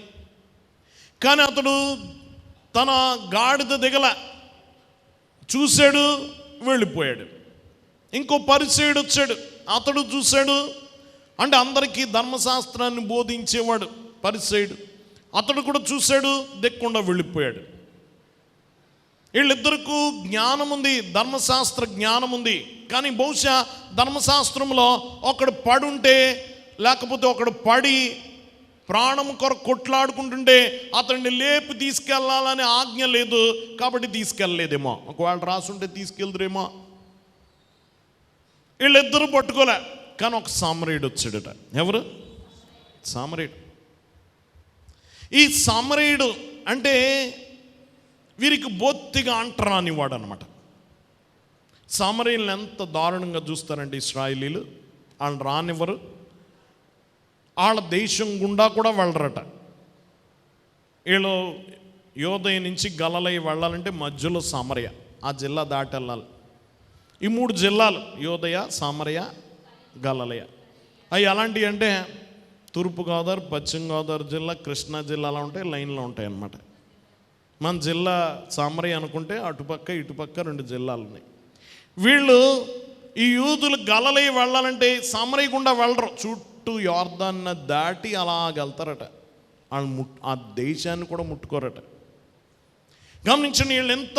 కానీ అతడు తన గాడిద దిగల, చూశాడు, వెళ్ళిపోయాడు. ఇంకో పరిసయ్యుడు వచ్చాడు, అతడు చూశాడు. అంటే అందరికీ ధర్మశాస్త్రాన్ని బోధించేవాడు పరిసయ్యుడు. అతడు కూడా చూశాడు, దిక్కుండా వెళ్ళిపోయాడు. వీళ్ళిద్దరికీ జ్ఞానం ఉంది, ధర్మశాస్త్ర జ్ఞానం ఉంది. కానీ బహుశా ధర్మశాస్త్రంలో ఒకడు పడుంటే, లేకపోతే ఒకడు పడి ప్రాణం కొరకు కొట్లాడుకుంటుంటే అతన్ని లేపి తీసుకెళ్లాలని ఆజ్ఞ లేదు కాబట్టి తీసుకెళ్ళలేదేమో. ఒకవేళ రాసుంటే తీసుకెళ్దురేమో. వీళ్ళిద్దరూ పట్టుకోలే. కానీ ఒక సామరీయుడు వచ్చాడట. ఎవరు? సామరీయుడు. ఈ సామరీయుడు అంటే వీరికి బొత్తిగా అంటరానివాడు అనమాట. సామరీయులను ఎంత దారుణంగా చూస్తారంటే ఇశ్రాయేలీలు, వాళ్ళు రానివ్వరు. వాళ్ళ దేశం గుండా కూడా వెళ్ళరట. వీళ్ళు యోదయ నుంచి గలలయ వెళ్ళాలంటే మధ్యలో సమరయ, ఆ జిల్లా దాటి వెళ్ళాలి. ఈ 3 జిల్లాలు యోదయ, సమరయ, గలలయ. అవి ఎలాంటివి అంటే తూర్పుగోదావరి, పశ్చిమ గోదావరి జిల్లా, కృష్ణా జిల్లాలో ఉంటాయి, లైన్లో ఉంటాయి అన్నమాట. మన జిల్లా సమరయ అనుకుంటే అటుపక్క ఇటుపక్క 2 జిల్లాలు ఉన్నాయి. వీళ్ళు ఈ యూదులు గలలయ వెళ్ళాలంటే సమరయ గుండా వెళ్ళరు, చుట్టూ యోర్దాన్ని దాటి అలాగెళ్తారట. వాళ్ళు ఆ దేశాన్ని కూడా ముట్టుకోరట. గమనించండి, వీళ్ళు ఎంత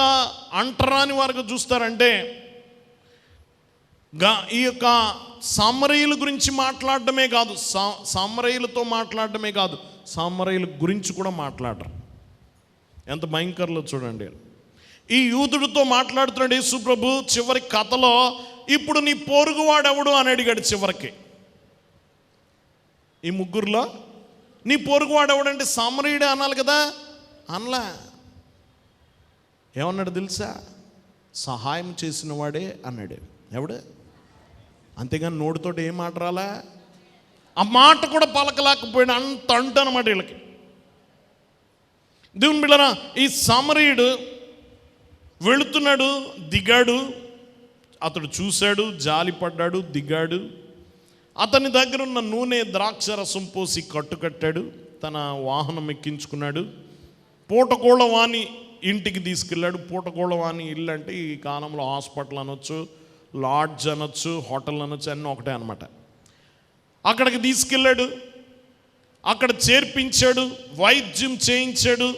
అంటరాని వారుగా చూస్తారంటే ఈ యొక్క సమరయుల గురించి మాట్లాడటమే కాదు, సమరయులతో మాట్లాడటమే కాదు, సమరయుల గురించి కూడా మాట్లాడరు. ఎంత భయంకరలో చూడండి. ఈ యూదుడితో మాట్లాడుతున్నాడు యేసు ప్రభు. చివరి కథలో ఇప్పుడు నీ పొరుగువాడెవడు అని అడిగాడు చివరికి. ఈ ముగ్గురులో నీ పొరుగువాడెవడంటే సమరయుడే అనాలి కదా, అనలా. ఏమన్నాడు తెలుసా? సహాయం చేసిన వాడే అన్నాడు. ఎవడు? అంతేగాని నోటితోటి ఏం మాట రాలా, ఆ మాట కూడా పలకలేకపోయాడు. అంత అంటనమాట వీళ్ళకి. దేవుని బిడ్డలారా, ఈ సమరయుడు వెళుతున్నాడు, దిగాడు. అతడు చూశాడు, జాలిపడ్డాడు, దిగాడు. అతని దగ్గర ఉన్న నూనె, ద్రాక్ష రసం పోసి కట్టుకట్టాడు, తన వాహనం ఎక్కించుకున్నాడు. పూటకోళ్ళ వాణి ఇంటికి తీసుకెళ్ళాడు. పూటకోళ్ళ వాణి ఇల్లు అంటే ఈ కాలంలో హాస్పిటల్ అనొచ్చు, లాడ్జ్ అనొచ్చు, హోటల్ అనొచ్చు, అన్నీ ఒకటే అనమాట. అక్కడికి తీసుకెళ్ళాడు, అక్కడ చేర్పించాడు, వైద్యం చేయించాడు,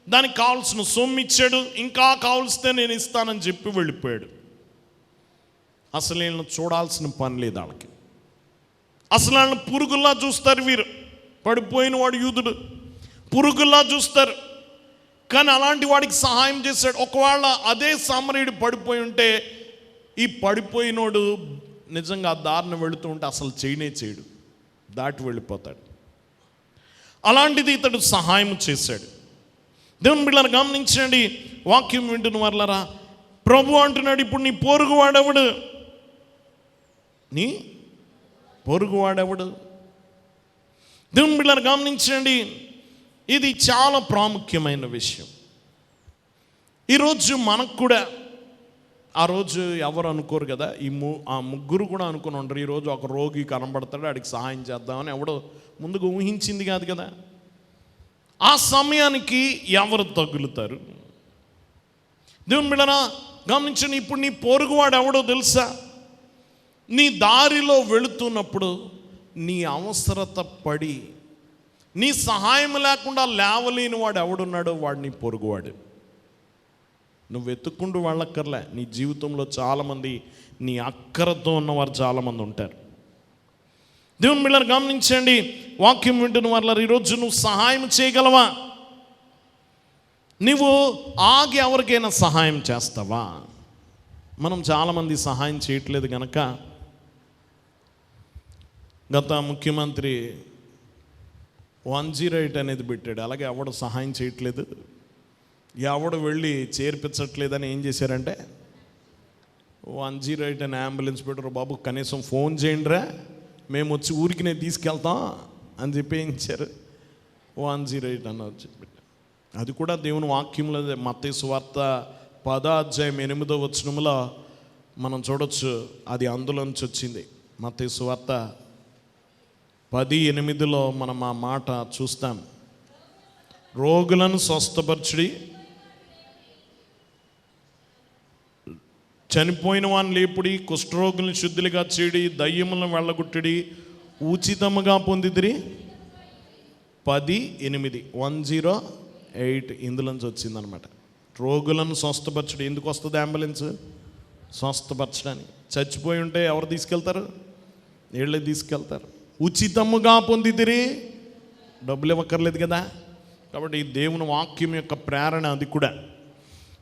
దానికి కావాల్సిన సొమ్ము ఇచ్చాడు. ఇంకా కావలిస్తే నేను ఇస్తానని చెప్పి వెళ్ళిపోయాడు. అసలు వీళ్ళని చూడాల్సిన పని లేదు వాళ్ళకి. అసలు వాళ్ళని పురుగుల్లా చూస్తారు వీరు. పడిపోయిన వాడు యూదుడు, పురుగుల్లా చూస్తారు. కానీ అలాంటి వాడికి సహాయం చేశాడు. ఒకవేళ అదే సమరయుడు పడిపోయి ఉంటే, ఈ పడిపోయినోడు నిజంగా ఆ దారిని వెళుతూ ఉంటే అసలు చేయడు, దాటి వెళ్ళిపోతాడు. అలాంటిది ఇతడు సహాయం చేశాడు. దేవుని బిడ్డలారా గమనించండి, వాక్యం వింటున్న వారలారా, ప్రభు అంటున్నాడు ఇప్పుడు నీ పొరుగువాడెవడు? నీ పొరుగువాడెవడు? దేవుని బిడ్డలారా గమనించండి, ఇది చాలా ప్రాముఖ్యమైన విషయం. ఈరోజు మనకు కూడా, ఆ రోజు ఎవరు అనుకోరు కదా, ఆ ముగ్గురు కూడా అనుకుని ఉండరు. ఈరోజు ఒక రోగి కనబడతాడు, వాడికి సహాయం చేద్దామని ఎవడో ముందుకు ఊహించింది కాదు కదా. ఆ సమయానికి ఎవరు తగులుతారు? దేవుని బిడ్డలారా గమనించండి, ఇప్పుడు నీ పొరుగువాడు ఎవడో తెలుసా? నీ దారిలో వెళుతున్నప్పుడు నీ అవసరత పడి నీ సహాయం లేకుండా లేవలేని వాడు ఎవడున్నాడో వాడు నీ పొరుగువాడు. నువ్వు వెతుక్కుంటూ వెళ్ళక్కర్లే. నీ జీవితంలో చాలామంది నీ అక్కరతో ఉన్నవారు చాలామంది ఉంటారు. దేవుని బిడ్డలారా గమనించండి, వాక్యం వింటున్న వారు, ఈరోజు నువ్వు సహాయం చేయగలవా? నువ్వు ఆగి ఎవరికైనా సహాయం చేస్తావా? మనం చాలామంది సహాయం చేయట్లేదు కనుక గత ముఖ్యమంత్రి 108 అనేది పెట్టాడు. అలాగే ఎవడు సహాయం చేయట్లేదు, ఎవడు వెళ్ళి చేర్పించట్లేదని ఏం చేశారంటే 108 అని అంబులెన్స్ పెట్టారు. బాబు కనీసం ఫోన్ చేయండిరా, మేము వచ్చి ఊరికి నేను తీసుకెళ్తాం అని చెప్పి ఏం చేశారు, 108 అని వచ్చి పెట్టారు. అది కూడా దేవుని వాక్యంలో మత్తయి సువార్త 10:8 మనం చూడొచ్చు. అది అందులో నుంచి వచ్చింది. మత్తయి సువార్త 10:8 మనం ఆ మాట చూస్తాం. రోగులను స్వస్థపరచుడి, చనిపోయిన వాడిని లేపుడి, కుష్ఠరోగులను శుద్ధులుగా చేయడి, దయ్యములను వెళ్ళగొట్టుడి, ఉచితముగా పొందిదిరి. 10:8 108 ఇందులో నుంచి వచ్చిందనమాట. రోగులను స్వస్థపరచుడు. ఎందుకు వస్తుంది అంబులెన్స్? స్వస్థపరచడానికి. చచ్చిపోయి ఉంటే ఎవరు తీసుకెళ్తారు? వీళ్ళే తీసుకెళ్తారు. ఉచితముగా పొందిదిరి డబ్బులు ఇవ్వక్కర్లేదు కదా. కాబట్టి ఈ దేవుని వాక్యం యొక్క ప్రేరణ అది కూడా.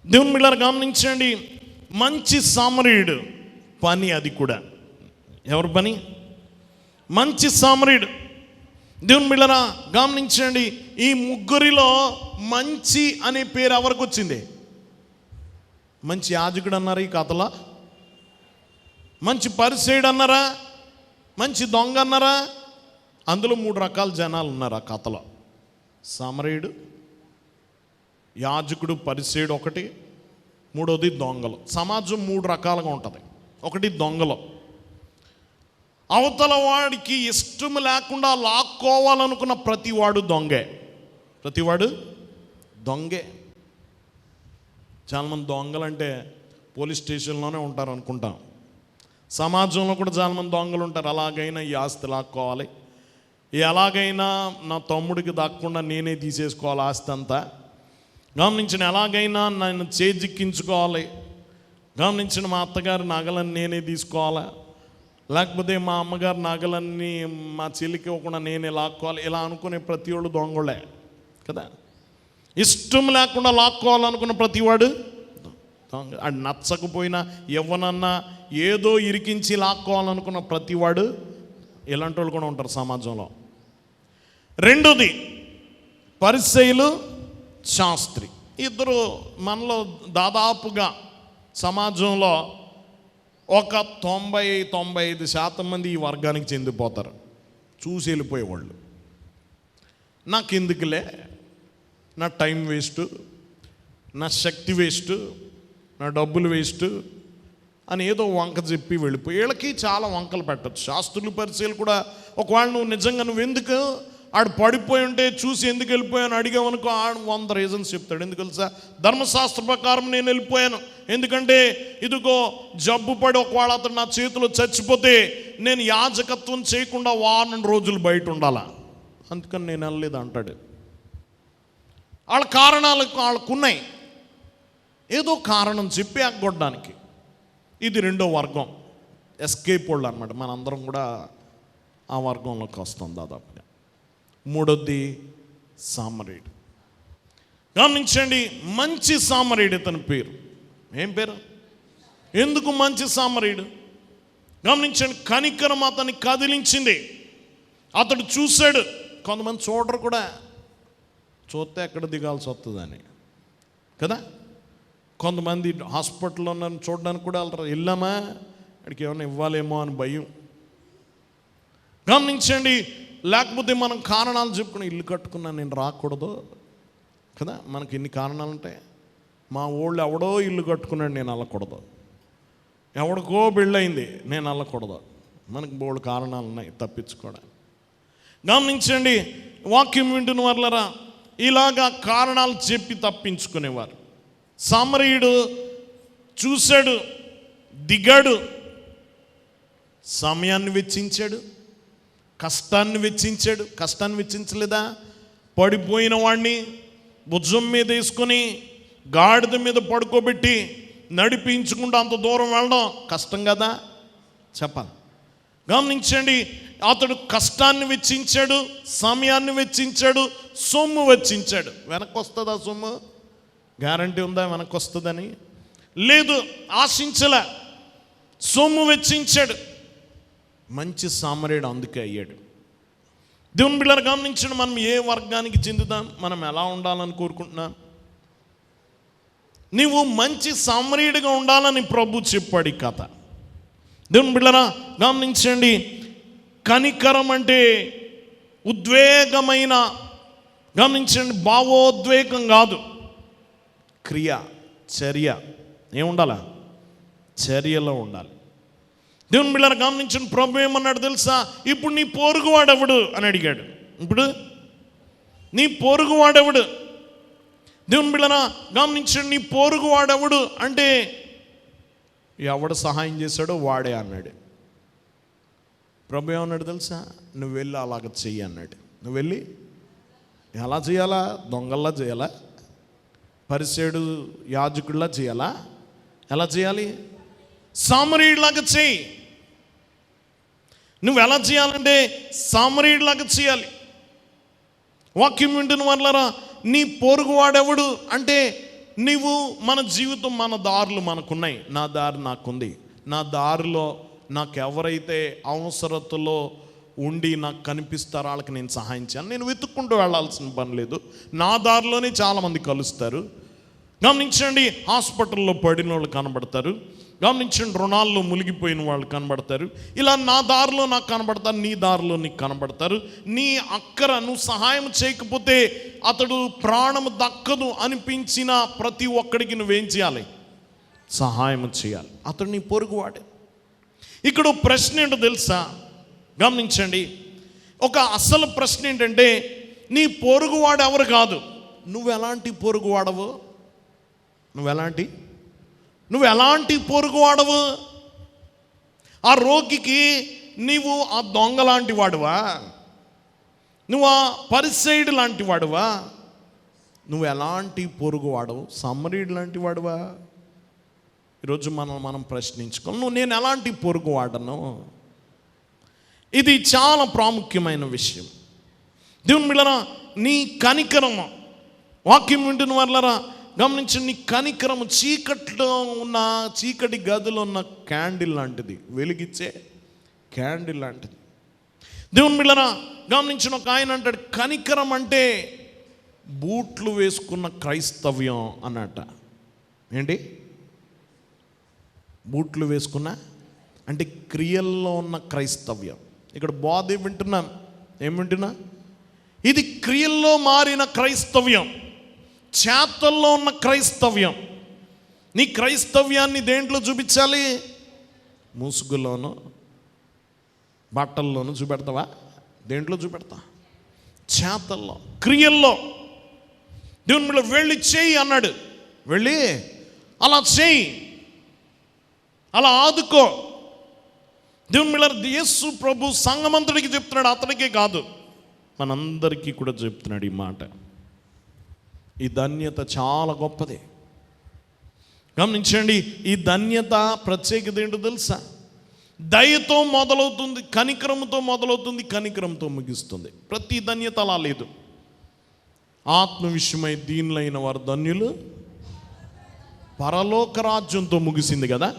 దేవుని బిడ్డలారా గమనించండి, మంచి సామరీయుడు పని అది కూడా. ఎవరి పని? మంచి సామరీయుడు. దేవుని బిడ్డలారా గమనించండి, ఈ ముగ్గురిలో మంచి అనే పేరు ఎవరికి వచ్చింది? మంచి యాజకుడు అన్నారు ఈ కథలో, మంచి పరిసయ్యుడు అన్నారా, మంచి దొంగ అన్నారా? అందులో 3 రకాల జనాలు ఉన్నారు ఆ కథలో. సామరీయుడు, యాజకుడు, పరిసయ్యుడు ఒకటి, మూడోది దొంగలు. సమాజం 3 రకాలుగా ఉంటుంది. ఒకటి దొంగలు. అవతల వాడికి ఇష్టం లేకుండా లాక్కోవాలనుకున్న ప్రతివాడు దొంగే. ప్రతివాడు దొంగే. చాలామంది దొంగలంటే పోలీస్ స్టేషన్లోనే ఉంటారు అనుకుంటాం. సమాజంలో కూడా చాలామంది దొంగలు ఉంటారు. అలాగైనా ఈ ఆస్తి లాక్కోవాలి, ఎలాగైనా నా తమ్ముడికి దక్కకుండా నేనే తీసేసుకోవాలి ఆస్తి అంతా, గమనించిన ఎలాగైనా నన్ను చేజిక్కించుకోవాలి, గమనించిన మా అత్తగారి నగలన్నీ నేనే తీసుకోవాలి, లేకపోతే మా అమ్మగారి నగలన్నీ మా చెల్లికి ఇవ్వకుండా నేనే లాక్కోవాలి. ఇలా అనుకునే ప్రతి వాడు దొంగలే కదా. ఇష్టం లేకుండా లాక్కోవాలనుకున్న ప్రతివాడు దొంగ. అది నచ్చకపోయినా ఎవరన్నా ఏదో ఇరికించి లాక్కోవాలనుకున్న ప్రతివాడు. ఇలాంటి వాళ్ళు కూడా ఉంటారు సమాజంలో. రెండోది పరిసయ్యులు, శాస్త్రి. ఇద్దరు మనలో దాదాపుగా సమాజంలో ఒక 90-95% మంది ఈ వర్గానికి చెందిపోతారు. చూసి వెళ్ళిపోయేవాళ్ళు. నాకెందుకులే, నా టైం వేస్ట్, నా శక్తి వేస్ట్, నా డబ్బులు వేస్ట్ అని ఏదో వంక చెప్పి వెళ్ళిపోయి వీళ్ళకి చాలా వంకలు పెట్టచ్చు. శాస్త్రులు, పరిచయాలు కూడా ఒకవేళ నువ్వు ఎందుకు ఆడు పడిపోయి ఉంటే చూసి ఎందుకు వెళ్ళిపోయాను అడిగావనుకో, ఆడు 100 రీజన్స్ చెప్తాడు. ఎందుకు తెలుసా? ధర్మశాస్త్ర ప్రకారం నేను వెళ్ళిపోయాను, ఎందుకంటే ఇదిగో జబ్బు పడి ఒకవేళ అతను నా చేతిలో చచ్చిపోతే నేను యాజకత్వం చేయకుండా 1 రోజులు బయట ఉండాలా, అందుకని నేను వెళ్ళలేదు అంటాడు. వాళ్ళ కారణాలు వాళ్ళకున్నాయి, ఏదో కారణం చెప్పి అగ్గొట్టడానికి. ఇది రెండో వర్గం, ఎస్కేప్ వాళ్ళు అనమాట. మనందరం కూడా ఆ వర్గంలోకి వస్తాం దాదాపుగా. మూడోది సామరీయుడు. గమనించండి, మంచి సామరీయుడు ఇతని పేరు. ఏం పేరు? ఎందుకు మంచి సామరీయుడు? గమనించండి, కనికరం అతన్ని కదిలించింది. అతడు చూశాడు. కొంతమంది చూడరు కూడా, చూస్తే ఎక్కడ దిగాల్సి వస్తుందని కదా. కొంతమంది హాస్పిటల్లో నన్ను చూడడానికి కూడా వెళ్తారు. వెళ్ళామా అక్కడికి ఏమైనా ఇవ్వాలేమో అని భయం. గమనించండి, లేకపోతే మనం కారణాలు చెప్పుకుని ఇల్లు కట్టుకున్నా నేను రాకూడదు కదా. మనకి ఎన్ని కారణాలు ఉంటాయి. మా ఊళ్ళో ఎవడో ఇల్లు కట్టుకున్నాడు, నేను వెళ్ళకూడదు. ఎవడికో పెళ్ళయింది, నేను వెళ్ళకూడదు. మనకి బోల్డ్ కారణాలు ఉన్నాయి తప్పించుకోవడానికి. గమనించండి, వాక్యం వింటున్న వాళ్ళరా, ఇలాగా కారణాలు చెప్పి తప్పించుకునేవారు. సామరీయుడు చూశాడు, దిగాడు, సమయాన్ని వెచ్చించాడు, కష్టాన్ని వెచ్చించాడు. కష్టాన్ని వెచ్చించలేదా? పడిపోయిన వాడిని భుజం మీద వేసుకొని గాడిద మీద పడుకోబెట్టి నడిపించుకుంటూ అంత దూరం వెళ్ళడం కష్టం కదా, చెప్పాలి. గమనించండి, అతడు కష్టాన్ని వెచ్చించాడు, సమయాన్ని వెచ్చించాడు, సొమ్ము వెచ్చించాడు. వెనక్కి వస్తుందా సొమ్ము? గ్యారంటీ ఉందా వెనక్కి వస్తుందని? లేదు, ఆశించలే, సొమ్ము వెచ్చించాడు. మంచి సామరీయుడు అందుకే అయ్యాడు. దేవుని బిడ్డలు గమనించండి, మనం ఏ వర్గానికి చెందుతాం, మనం ఎలా ఉండాలని కోరుకుంటున్నాం? నీవు మంచి సామరీయుడిగా ఉండాలని ప్రభు చెప్పాడు ఈ కథ. దేవుని బిడ్డలారా గమనించండి, కనికరం అంటే ఉద్వేగమైన, గమనించండి, భావోద్వేగం కాదు, క్రియ, చర్య. ఏముండాలా? చర్యలో ఉండాలి. దేవుని బిడ్డలారా గమనించండి, ప్రభు ఏమన్నాడు తెలుసా? ఇప్పుడు నీ పొరుగువాడెవడు అని అడిగాడు. ఇప్పుడు నీ పొరుగువాడెవడు? దేవుని బిడ్డలారా గమనించండి, నీ పొరుగువాడెవడు అంటే ఎవడు సహాయం చేశాడో వాడే అన్నాడు. ప్రభు ఏమన్నాడు తెలుసా? నువ్వు వెళ్ళి అలాగ చెయ్యి అన్నాడు. నువ్వు వెళ్ళి ఎలా చేయాలా? దొంగల్లా చేయాలా? పరిసేడు యాజకుడిలా చేయాలా? ఎలా చేయాలి? సామరీయుడిలాగా చేయి. నువ్వు ఎలా చేయాలంటే సామరీయుడిలాగా చేయాలి. వాక్యం వింటున్న వాళ్ళరా, నీ పొరుగువాడెవడు అంటే నీవు, మన జీవితం, మన దారులు మనకున్నాయి. నా దారి నాకుంది. నా దారిలో నాకు ఎవరైతే అవసరతలో ఉండి నాకు కనిపిస్తారో వాళ్ళకి నేను సహాయం చేయాలి. నేను వెతుక్కుంటూ వెళ్ళాల్సిన పని లేదు. నా దారిలోనే చాలామంది కలుస్తారు. గమనించండి, హాస్పిటల్లో పడిన వాళ్ళు కనబడతారు. గమనించండి, రుణాల్లో మునిగిపోయిన వాళ్ళు కనబడతారు. ఇలా నా దారిలో నాకు కనబడతారు, నీ దారిలో నీకు కనబడతారు. నీ అక్కర నువ్వు సహాయం చేయకపోతే అతడు ప్రాణం దక్కదు అనిపించిన ప్రతి ఒక్కడికి నువ్వేం చేయాలి? సహాయం చేయాలి. అతడు నీ పొరుగువాడే. ఇక్కడ ప్రశ్న ఏంటో తెలుసా? గమనించండి, ఒక అసలు ప్రశ్న ఏంటంటే, నీ పొరుగువాడు ఎవరు కాదు, నువ్వు ఎలాంటి పొరుగువాడవు? నువ్వు ఎలాంటి పొరుగువాడవు? ఆ రోగికి నీవు ఆ దొంగ లాంటి వాడువా? నువ్వు ఆ పరిసైడ్ లాంటి వాడువా? నువ్వు ఎలాంటి పొరుగువాడవు? సమరీడు లాంటి వాడువా? ఈరోజు మనం ప్రశ్నించుకోవాలి, నేను ఎలాంటి పొరుగువాడను? ఇది చాలా ప్రాముఖ్యమైన విషయం. దేవుని బిడ్డలారా, నీ కనికరము, వాక్యం వింటున్న వాళ్ళరా గమనించి, నీ కనికరము చీకట్లో ఉన్న, చీకటి గదిలో ఉన్న క్యాండిల్ లాంటిది, వెలిగించే క్యాండిల్ లాంటిది. దేవుని బిడ్డలారా గమనించిన ఒక ఆయన అంటాడు, కనికరం అంటే బూట్లు వేసుకున్న క్రైస్తవ్యం అన్నట. ఏంటి బూట్లు వేసుకున్న అంటే క్రియల్లో ఉన్న క్రైస్తవ్యం. ఇక్కడ బోధ ఏం వింటున్నా? ఇది క్రియల్లో మారిన క్రైస్తవ్యం, చేతల్లో ఉన్న క్రైస్తవ్యం. నీ క్రైస్తవ్యాన్ని దేంట్లో చూపించాలి? ముసుగులోను, బట్టల్లోనూ చూపెడతావా? దేంట్లో చూపెడతా? చేతల్లో, క్రియల్లో. దేవుని మీద వెళ్ళి చేయి అన్నాడు. వెళ్ళి అలా చేయి, అలా ఆదుకో. దేవుని మీద యేసు ప్రభు సంఘమంతటికి చెప్తున్నాడు, అతడికే కాదు మనందరికీ కూడా చెప్తున్నాడు ఈ మాట. ఈ ధన్యత చాలా గొప్పది. గమనించండి, ఈ ధన్యత ప్రత్యేకత ఏంటో తెలుసా? దయతో మొదలవుతుంది, కనికరంతో మొదలవుతుంది, కనికరంతో ముగిస్తుంది. ప్రతి ధన్యత అలా లేదు. ఆత్మ విషయమై దీనులైన వారు ధన్యులు, పరలోక రాజ్యంతో ముగిసింది కదా.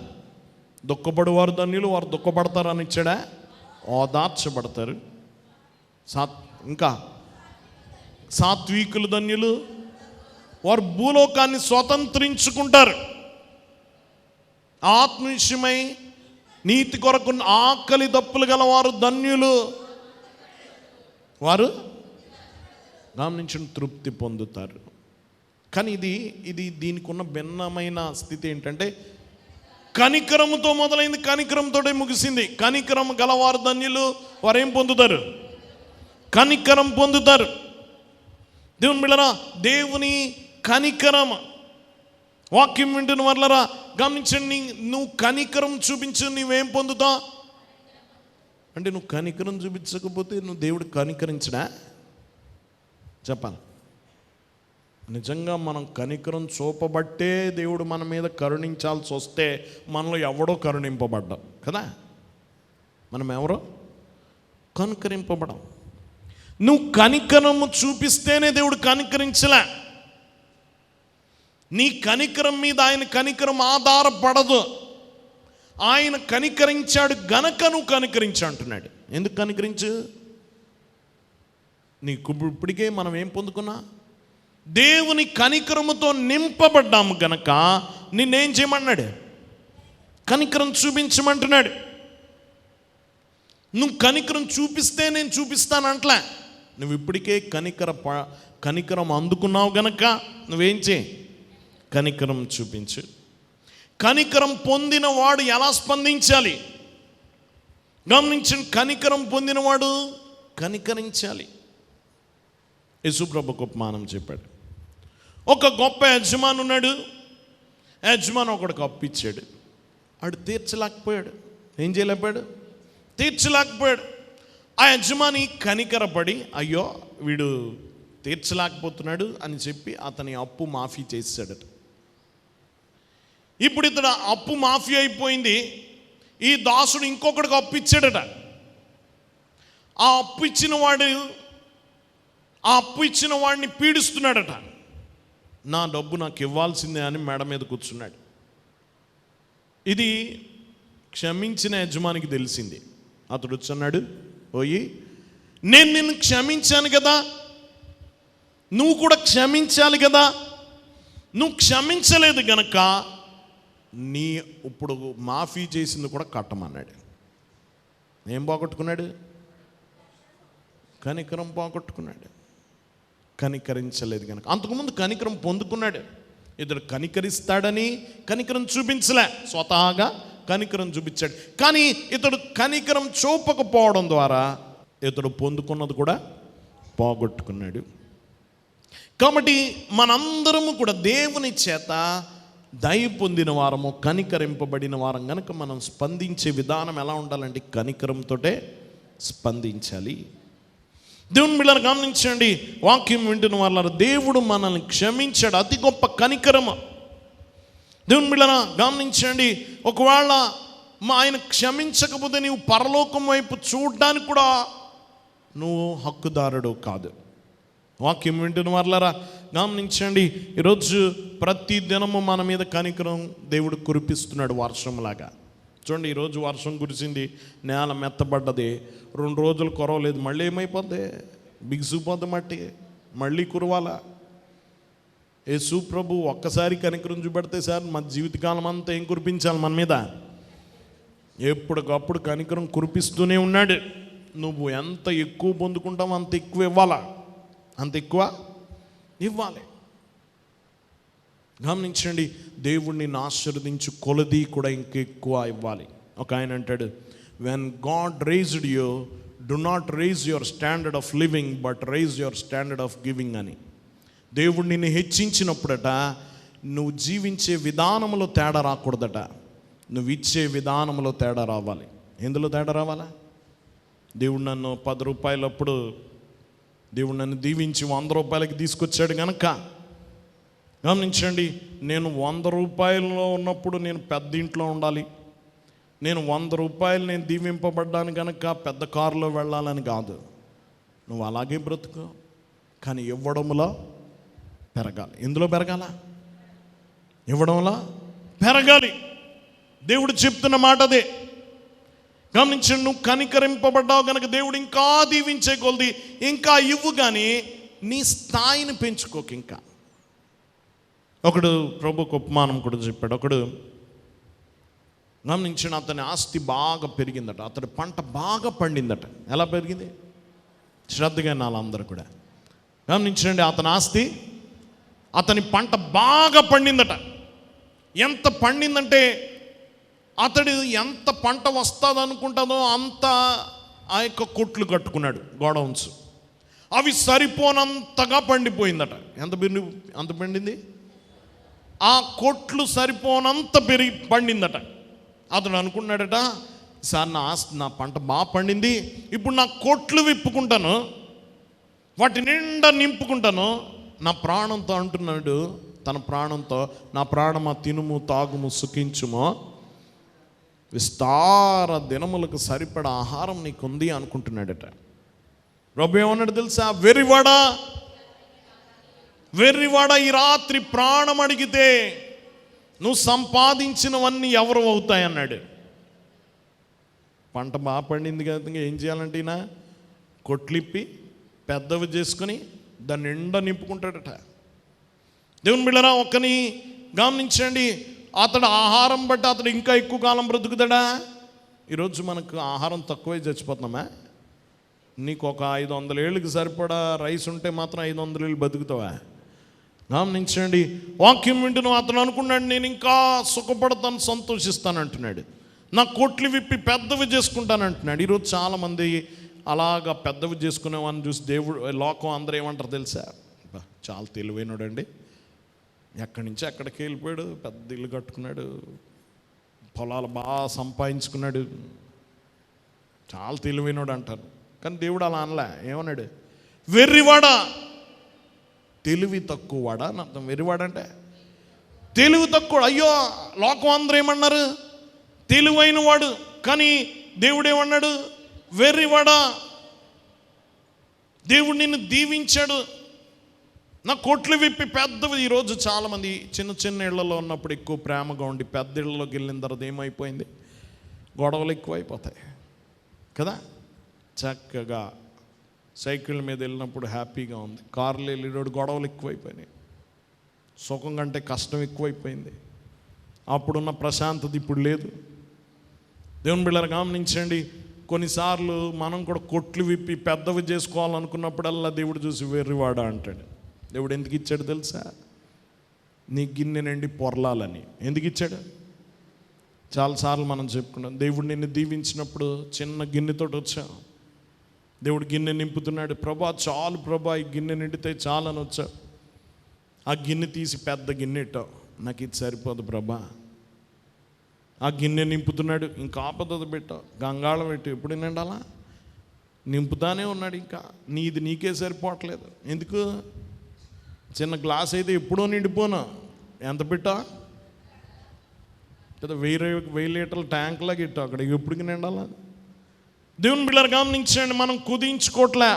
దుఃఖపడు వారు ధన్యులు, వారు దుఃఖపడతారని ఇచ్చాడా? ఓదార్చబడతారు. ఇంకా సాత్వికులు ధన్యులు, వారు భూలోకాన్ని స్వతంత్రించుకుంటారు. ఆత్మ విషయమై నీతి కొరకు ఆకలి దప్పులు గల వారు ధన్యులు, వారు గమనించిన తృప్తి పొందుతారు. కానీ ఇది దీనికి ఉన్న భిన్నమైన స్థితి ఏంటంటే, కనికరముతో మొదలైంది, కనికరంతోనే ముగిసింది. కనికరం గలవారు ధన్యులు, వారు ఏం పొందుతారు? కనికరం పొందుతారు. దేవుని బిడ్డలారా, దేవుని కనికరం, వాక్యం వింటున్న వాళ్ళరా గమనించండి, నువ్వు కనికరం చూపించు, నువ్వేం పొందుతా అంటే, నువ్వు కనికరం చూపించకపోతే నువ్వు దేవుడు కనికరించడా? చెప్పాలి. నిజంగా మనం కనికరం చూపబట్టే దేవుడు మన మీద కరుణించాల్సి వస్తే మనలో ఎవడో కరుణింపబడ్డాం కదా. మనం ఎవరో కనికరింపబడం. నువ్వు కనికరము చూపిస్తేనే దేవుడు కనికరించలే. నీ కనికరం మీద ఆయన కనికరం ఆధారపడదు. ఆయన కనికరించాడు గనక నువ్వు కనికరించు అంటున్నాడు. ఎందుకు కనికరించు? నీకు ఇప్పటికే మనం ఏం పొందుకున్నా? దేవుని కనికరముతో నింపబడ్డాము గనక నిన్నేం చేయమన్నాడు? కనికరం చూపించమంటున్నాడు. నువ్వు కనికరం చూపిస్తే నేను చూపిస్తానంట్లే. నువ్వు ఇప్పటికే కనికరం అందుకున్నావు గనక నువ్వేం చేయి? కనికరం చూపించు. కనికరం పొందిన వాడు ఎలా స్పందించాలి? గమనించండి, కనికరం పొందినవాడు కనికరించాలి. యేసుప్రభు ఉపమానం చెప్పాడు. ఒక గొప్ప యజమాని ఉన్నాడు. యజమాని ఒకడికి అప్పు ఇచ్చాడు. వాడు తీర్చలేకపోయాడు. ఏం చేయలేకపోయాడు? తీర్చలేకపోయాడు. ఆ యజమాని కనికరపడి, అయ్యో వీడు తీర్చలేకపోతున్నాడు అని చెప్పి అతని అప్పు మాఫీ చేశాడట. ఇప్పుడు ఇతడు అప్పు మాఫీ అయిపోయింది. ఈ దాసుడు ఇంకొకడికి అప్పు ఇచ్చాడట. ఆ అప్పు ఇచ్చిన వాడు ఆ అప్పు ఇచ్చిన వాడిని పీడిస్తున్నాడట. నా డబ్బు నాకు ఇవ్వాల్సిందే అని మేడ మీద కూర్చున్నాడు. ఇది క్షమించిన యజమానికి తెలిసింది. అతడు వచ్చన్నాడు, పోయి నేను నిన్ను క్షమించాను కదా, నువ్వు కూడా క్షమించాలి కదా, నువ్వు క్షమించలేదు గనక ఇప్పుడు మాఫీ చేసింది కూడా కట్టమన్నాడు. ఏం పోగొట్టుకున్నాడు? కనికరం పోగొట్టుకున్నాడు. కనికరించలేదు కనుక. అంతకుముందు కనికరం పొందుకున్నాడు. ఇతడు కనికరిస్తాడని కనికరం చూపించలే, స్వతహాగా కనికరం చూపించాడు. కానీ ఇతడు కనికరం చూపకపోవడం ద్వారా ఇతడు పొందుకున్నది కూడా పోగొట్టుకున్నాడు. కాబట్టి మనందరము కూడా దేవుని చేత దయ పొందిన వారము, కనికరింపబడిన వారం కనుక మనం స్పందించే విధానం ఎలా ఉండాలంటే కనికరంతోటే స్పందించాలి. దేవుని బిడ్డలను గమనించండి, వాక్యం వింటున్న వాళ్ళ దేవుడు మనల్ని క్షమించాడు. అతి గొప్ప కనికరము. దేవుని బిడ్డలను గమనించండి, ఒకవేళ ఆయన క్షమించకపోతే నీవు పరలోకం వైపు చూడడానికి కూడా నువ్వు హక్కుదారుడు కాదు. వాక్యం వింటున్న వాళ్ళరా గమనించండి, ఈరోజు ప్రతి దినము మన మీద కనికరం దేవుడు కురిపిస్తున్నాడు వర్షంలాగా. చూడండి, ఈరోజు వర్షం కురిసింది, నేల మెత్తబడ్డది, 2 రోజులు కురవలేదు, మళ్ళీ ఏమైపోద్ది? బిగుసిపోద్ది మట్టి, మళ్ళీ కురవాలా? యేసు ప్రభు ఒక్కసారి కనికరం చూపెడితే సార్ మన జీవితకాలం అంతా ఏం కురిపించాలి మన మీద? ఎప్పటికప్పుడు కనికరం కురిపిస్తూనే ఉన్నాడు. నువ్వు ఎంత ఎక్కువ పొందుకుంటావు అంత ఎక్కువ ఇవ్వాలా, అంత ఎక్కువ ఇవ్వాలి. గమనించండి, దేవుణ్ణి ఆశీర్వదించు కొలది కూడా ఇంకెక్కువ ఇవ్వాలి. ఒక ఆయన అంటాడు, when God raised you, do not raise your standard of living but raise your standard of giving అని. దేవుడు నిన్ను హెచ్చించినప్పుడట నువ్వు జీవించే విధానంలో తేడా రాకూడదట, నువ్వు ఇచ్చే విధానంలో తేడా రావాలి. ఎందులో తేడా రావాలా? దేవుడు నన్ను 10 రూపాయలప్పుడు దేవుడు నన్ను దీవించి 100 రూపాయలకి తీసుకొచ్చాడు కనుక గమనించండి, నేను 100 రూపాయల్లో ఉన్నప్పుడు నేను పెద్ద ఇంట్లో ఉండాలి, నేను 100 రూపాయలు నేను దీవింపబడ్డాను కనుక పెద్ద కారులో వెళ్ళాలని కాదు. నువ్వు అలాగే బ్రతుకు, కానీ ఇవ్వడంలో పెరగాలి. ఎందులో పెరగాల? ఇవ్వడంలో పెరగాలి. దేవుడు చెప్తున్న మాట అదే. గమనించండి, నువ్వు కనికరింపబడ్డావు కనుక దేవుడు ఇంకా దీవించే కొలది ఇంకా ఇవ్వు, కానీ నీ స్థాయిని పెంచుకోక. ఇంకా ఒకడు ప్రభుకు ఉపమానం కూడా చెప్పాడు. ఒకడు గమనించిన, అతని ఆస్తి బాగా పెరిగిందట, అతడి పంట బాగా పండిందట. ఎలా పెరిగింది? శ్రద్ధగా నాలందరూ కూడా గమనించండి, అతని ఆస్తి, అతని పంట బాగా పండిందట. ఎంత పండిందంటే అతడు ఎంత పంట వస్తుంది అనుకుంటుందో అంత ఆ యొక్క కొట్లు కట్టుకున్నాడు, గోడౌన్స్. అవి సరిపోనంతగా పండిపోయిందట. ఎంత పండింది? ఆ కొట్లు సరిపోనంత పండిందట. అతడు అనుకున్నాడట, సార్ నా పంట బాగా పండింది, ఇప్పుడు నా కొట్లు విప్పుకుంటాను, వాటి నిండా నింపుకుంటాను, నా ప్రాణంతో అంటున్నాడు, తన ప్రాణంతో, నా ప్రాణమా తినుము తాగుము సుఖించుమో, విస్తార దినములకు సరిపడా ఆహారం నీకుంది అనుకుంటున్నాడట. ప్రభు ఏమన్నాడు తెలుసా? వెర్రివాడ, ఈ రాత్రి ప్రాణం అడిగితే నువ్వు సంపాదించినవన్నీ ఎవరు అవుతాయన్నాడు. పంట బాగా పండింది కదా, ఏం చేయాలంటే ఈయన కొట్లిప్పి పెద్దవి చేసుకొని దాన్ని నిండా నింపుకుంటాడట. దేవుని బిడ్డలారా, ఒక్కని గమనించండి, అతడు ఆహారం బట్టి అతడు ఇంకా ఎక్కువ కాలం బ్రతుకుతాడా? ఈరోజు మనకు ఆహారం తక్కువే చచ్చిపోతున్నామా? నీకు ఒక 500 ఏళ్ళకి సరిపడా రైస్ ఉంటే మాత్రం 500 ఏళ్ళు బతుకుతావా? గమనించండి, వాక్యం వింటున్నావు. అతను అనుకున్నాడు, నేను ఇంకా సుఖపడతాను, సంతోషిస్తాను అంటున్నాడు, నా కొట్లు విప్పి పెద్దవి చేసుకుంటాను అంటున్నాడు. ఈరోజు చాలామంది అలాగా పెద్దవి చేసుకునేవాడిని చూసి దేవుడు, లోకం అందరూ ఏమంటారు తెలుసా? చాలా తెలివైనడండి, ఎక్కడి నుంచి ఎక్కడికి వెళ్ళిపోయాడు, పెద్ద ఇల్లు కట్టుకున్నాడు, పొలాలు బాగా సంపాదించుకున్నాడు, చాలా తెలివైనడు అంటారు. కానీ దేవుడు అలా అనలే. ఏమన్నాడు? వెర్రివాడా, తెలివి తక్కువ వాడా అని అర్థం. వెర్రివాడంటే తెలివి తక్కువ. అయ్యో, లోకం అందరూ ఏమన్నారు? తెలివైన వాడు. కానీ దేవుడు ఏమన్నాడు? వెర్రివాడా. దేవుడు నిన్ను దీవించాడు. నా కొట్లు విప్పి పెద్దవి. ఈరోజు చాలామంది చిన్న చిన్న ఇళ్లలో ఉన్నప్పుడు ఎక్కువ ప్రేమగా ఉండి పెద్ద ఇళ్లలోకి వెళ్ళిన తర్వాత ఏమైపోయింది, గొడవలు ఎక్కువైపోతాయి కదా. చక్కగా సైకిల్ మీద వెళ్ళినప్పుడు హ్యాపీగా ఉంది, కార్లో వెళ్ళేటప్పుడు గొడవలు ఎక్కువైపోయినాయి, సుఖం కంటే కష్టం ఎక్కువైపోయింది. అప్పుడున్న ప్రశాంతత ఇప్పుడు లేదు. దేవుని బిడ్డలు గమనించండి, కొన్నిసార్లు మనం కూడా కొట్లు విప్పి పెద్దవి చేసుకోవాలనుకున్నప్పుడల్లా దేవుడు చూసి వెర్రివాడా అంటాడు. దేవుడు ఎందుకు ఇచ్చాడు తెలుసా? నీ గిన్నె నిండి పొరలాలని. ఎందుకు ఇచ్చాడు? చాలాసార్లు మనం చెప్పుకున్నాం, దేవుడు నిన్ను దీవించినప్పుడు చిన్న గిన్నెతోటి వచ్చావు, దేవుడు గిన్నె నింపుతున్నాడు. ప్రభా చాలు ప్రభా, ఈ గిన్నె నిండితే చాలని వచ్చావు. ఆ గిన్నె తీసి పెద్ద గిన్నె ఇట్టావు, నాకు ఇది సరిపోదు ప్రభా. ఆ గిన్నె నింపుతున్నాడు, ఇంకా ఆపద పెట్టావు, గంగాళం పెట్టు, ఎప్పుడు నిండాలా? నింపుతానే ఉన్నాడు. ఇంకా నీది నీకే సరిపోవట్లేదు. ఎందుకు? చిన్న గ్లాస్ అయితే ఎప్పుడో నిండిపోనా, ఎంత పెట్టా కదా, 1000 లీటర్ల ట్యాంక్లాగా ఇట్టావు, అక్కడ ఎప్పటికి నిండాలా? దేవుని బిడ్డలు గమనించండి, మనం కుదించుకోవట్లే,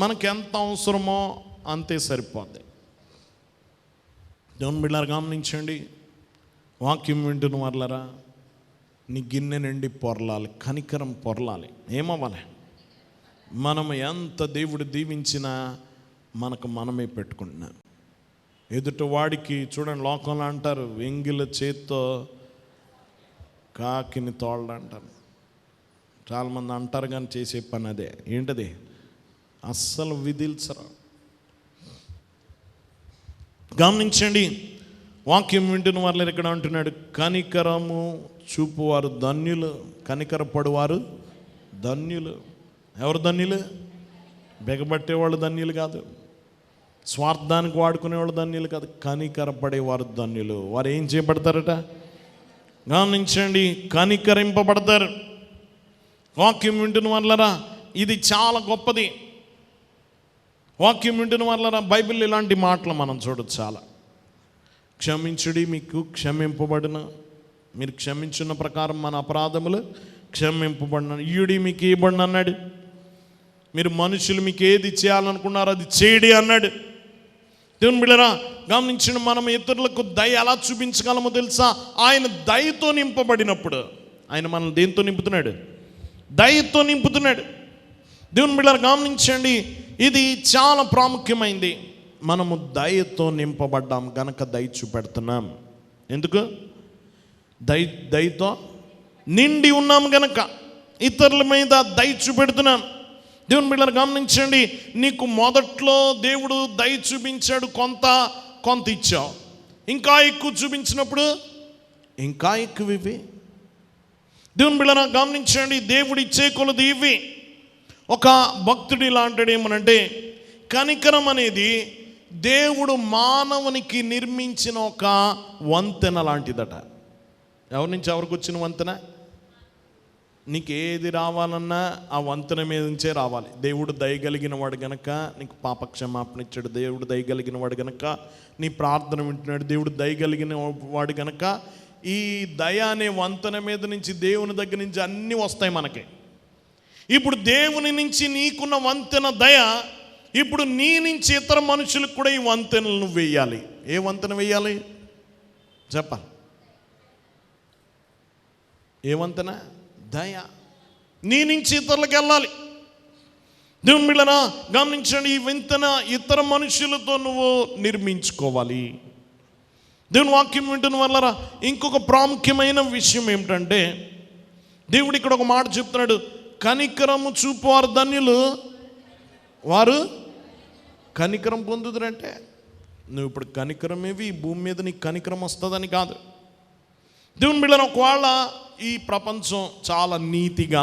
మనకి ఎంత అవసరమో అంతే సరిపోద్ది. దేవుని బిడ్డలు గమనించండి, వాక్యం వింటున్న వాళ్ళరా, నీ గిన్నె నిండి పొరలాలి, కనికరం పొరలాలి. ఏమవ్వాలి? మనం ఎంత దేవుడు దీవించినా మనకు మనమే పెట్టుకుంటున్నాం. ఎదుటి వాడికి చూడండి, లోకంలో అంటారు ఎంగిల చేత్తో కాకిని తోళ్ళ అంటారు. చాలామంది అంటారు కానీ చేసే పని అదే. ఏంటది? అస్సలు విధిల్చరా. గమనించండి, వాక్యం వింటున్న వాళ్ళు ఇక్కడ అంటున్నాడు, కనికరము చూపువారు ధన్యులు, కనికరపడువారు ధన్యులు. ఎవరు ధన్యులు? బెగబట్టేవాళ్ళు ధన్యులు కాదు, స్వార్థానికి వాడుకునేవాళ్ళు ధన్యులు కాదు, కనికరపడేవారు ధన్యులు. వారు ఏం చేయబడతారట? గమనించండి, కనికరింపబడతారు. వాక్యం వింటున్న వాళ్ళరా, ఇది చాలా గొప్పది. వాక్యం వింటున్న వాళ్ళరా, బైబిల్ ఇలాంటి మాటలు మనం చూడొచ్చు చాలా. క్షమించుడి, మీకు క్షమింపబడిన, మీరు క్షమించిన ప్రకారం మన అపరాధములు క్షమింపబడిన. ఇయుడి, మీకు ఇవ్వబడిన అన్నాడు. మీరు మనుషులు మీకు ఏది చేయాలనుకున్నారో అది చేయడి అన్నాడు. దేవుని బిడ్డలారా గమనించిన, మనం ఇతరులకు దయ ఎలా చూపించగలమో తెలుసా? ఆయన దయతో నింపబడినప్పుడు. ఆయన మనల్ని దేంతో నింపుతున్నాడు? దయతో నింపుతున్నాడు. దేవుని బిడ్డలారా గమనించండి, ఇది చాలా ప్రాముఖ్యమైంది. మనము దయతో నింపబడ్డాం గనక దయ చూపెడుతున్నాం. ఎందుకు? దయతో నిండి ఉన్నాం గనక ఇతరుల మీద దయ చూపెడుతున్నాం. దేవుని బిడ్డలారా గమనించండి, నీకు మొదట్లో దేవుడు దయ చూపించాడు, కొంత ఇచ్చావు. ఇంకా ఎక్కువ చూపించినప్పుడు ఇంకా ఎక్కువ ఇవి. దేవుని బిడ్డలారా గమనించండి, దేవుడు ఇచ్చే కొలది ఇవి. ఒక భక్తుడు ఇలా అంటాడు, ఏమనంటే, కనికరం అనేది దేవుడు మానవునికి నిర్మించిన ఒక వంతెన లాంటిదట. ఎవరి నుంచి ఎవరికి వచ్చిన వంతెన? నీకు ఏది రావాలన్నా ఆ వంతెన మీద నుంచే రావాలి. దేవుడు దయగలిగిన వాడు గనక నీకు పాపక్షమాపణ ఇచ్చాడు. దేవుడు దయగలిగిన వాడు గనక నీ ప్రార్థన వింటున్నాడు. దేవుడు దయగలిగిన వాడు గనక ఈ దయ అనే వంతెన మీద నుంచి, దేవుని దగ్గర నుంచి అన్నీ వస్తాయి మనకి. ఇప్పుడు దేవుని నుంచి నీకున్న వంతెన దయ, ఇప్పుడు నీ నుంచి ఇతర మనుషులకు కూడా ఈ వంతెనలు నువ్వు వేయాలి. ఏ వంతెన వేయాలి చెప్పాలి? ఏ వంతెన? దయ. నీ నుంచి ఇతరులకు వెళ్ళాలి. దేవుని బిడ్డలారా గమనించండి, ఈ వంతెన ఇతర మనుషులతో నువ్వు నిర్మించుకోవాలి. దేవుని వాక్యం వింటున్న వాళ్ళరా, ఇంకొక ప్రాముఖ్యమైన విషయం ఏమిటంటే, దేవుడు ఇక్కడ ఒక మాట చెప్తున్నాడు, కనికరము చూపువారు ధన్యులు, వారు కనికరం పొందుతారంటే, నువ్వు ఇప్పుడు కనికరం ఏవి ఈ భూమి మీద నీకు కనికరం వస్తుందని కాదు. దేవుని బిడ్డలారా, ఒకవేళ ఈ ప్రపంచం చాలా నీతిగా,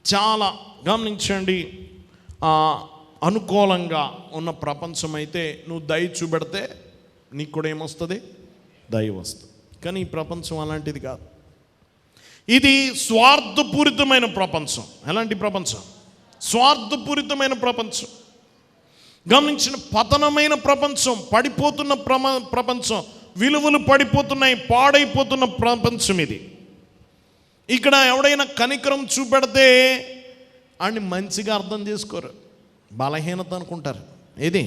చాలా గమనించండి అనుకూలంగా ఉన్న ప్రపంచం అయితే నువ్వు దయ చూపెడితే నీకు కూడా ఏమొస్తుంది? దయ వస్తుంది. కానీ ఈ ప్రపంచం అలాంటిది కాదు. ఇది స్వార్థపూరితమైన ప్రపంచం. ఎలాంటి ప్రపంచం? స్వార్థపూరితమైన ప్రపంచం. గమనించిన, పతనమైన ప్రపంచం, పడిపోతున్న ప్రపంచం, విలువలు పడిపోతున్నాయి, పాడైపోతున్న ప్రపంచం ఇది. ఇక్కడ ఎవడైనా కనికరం చూపెడితే అని మంచిగా అర్థం చేసుకోరు. బలహీనత అనుకుంటారు. ఏది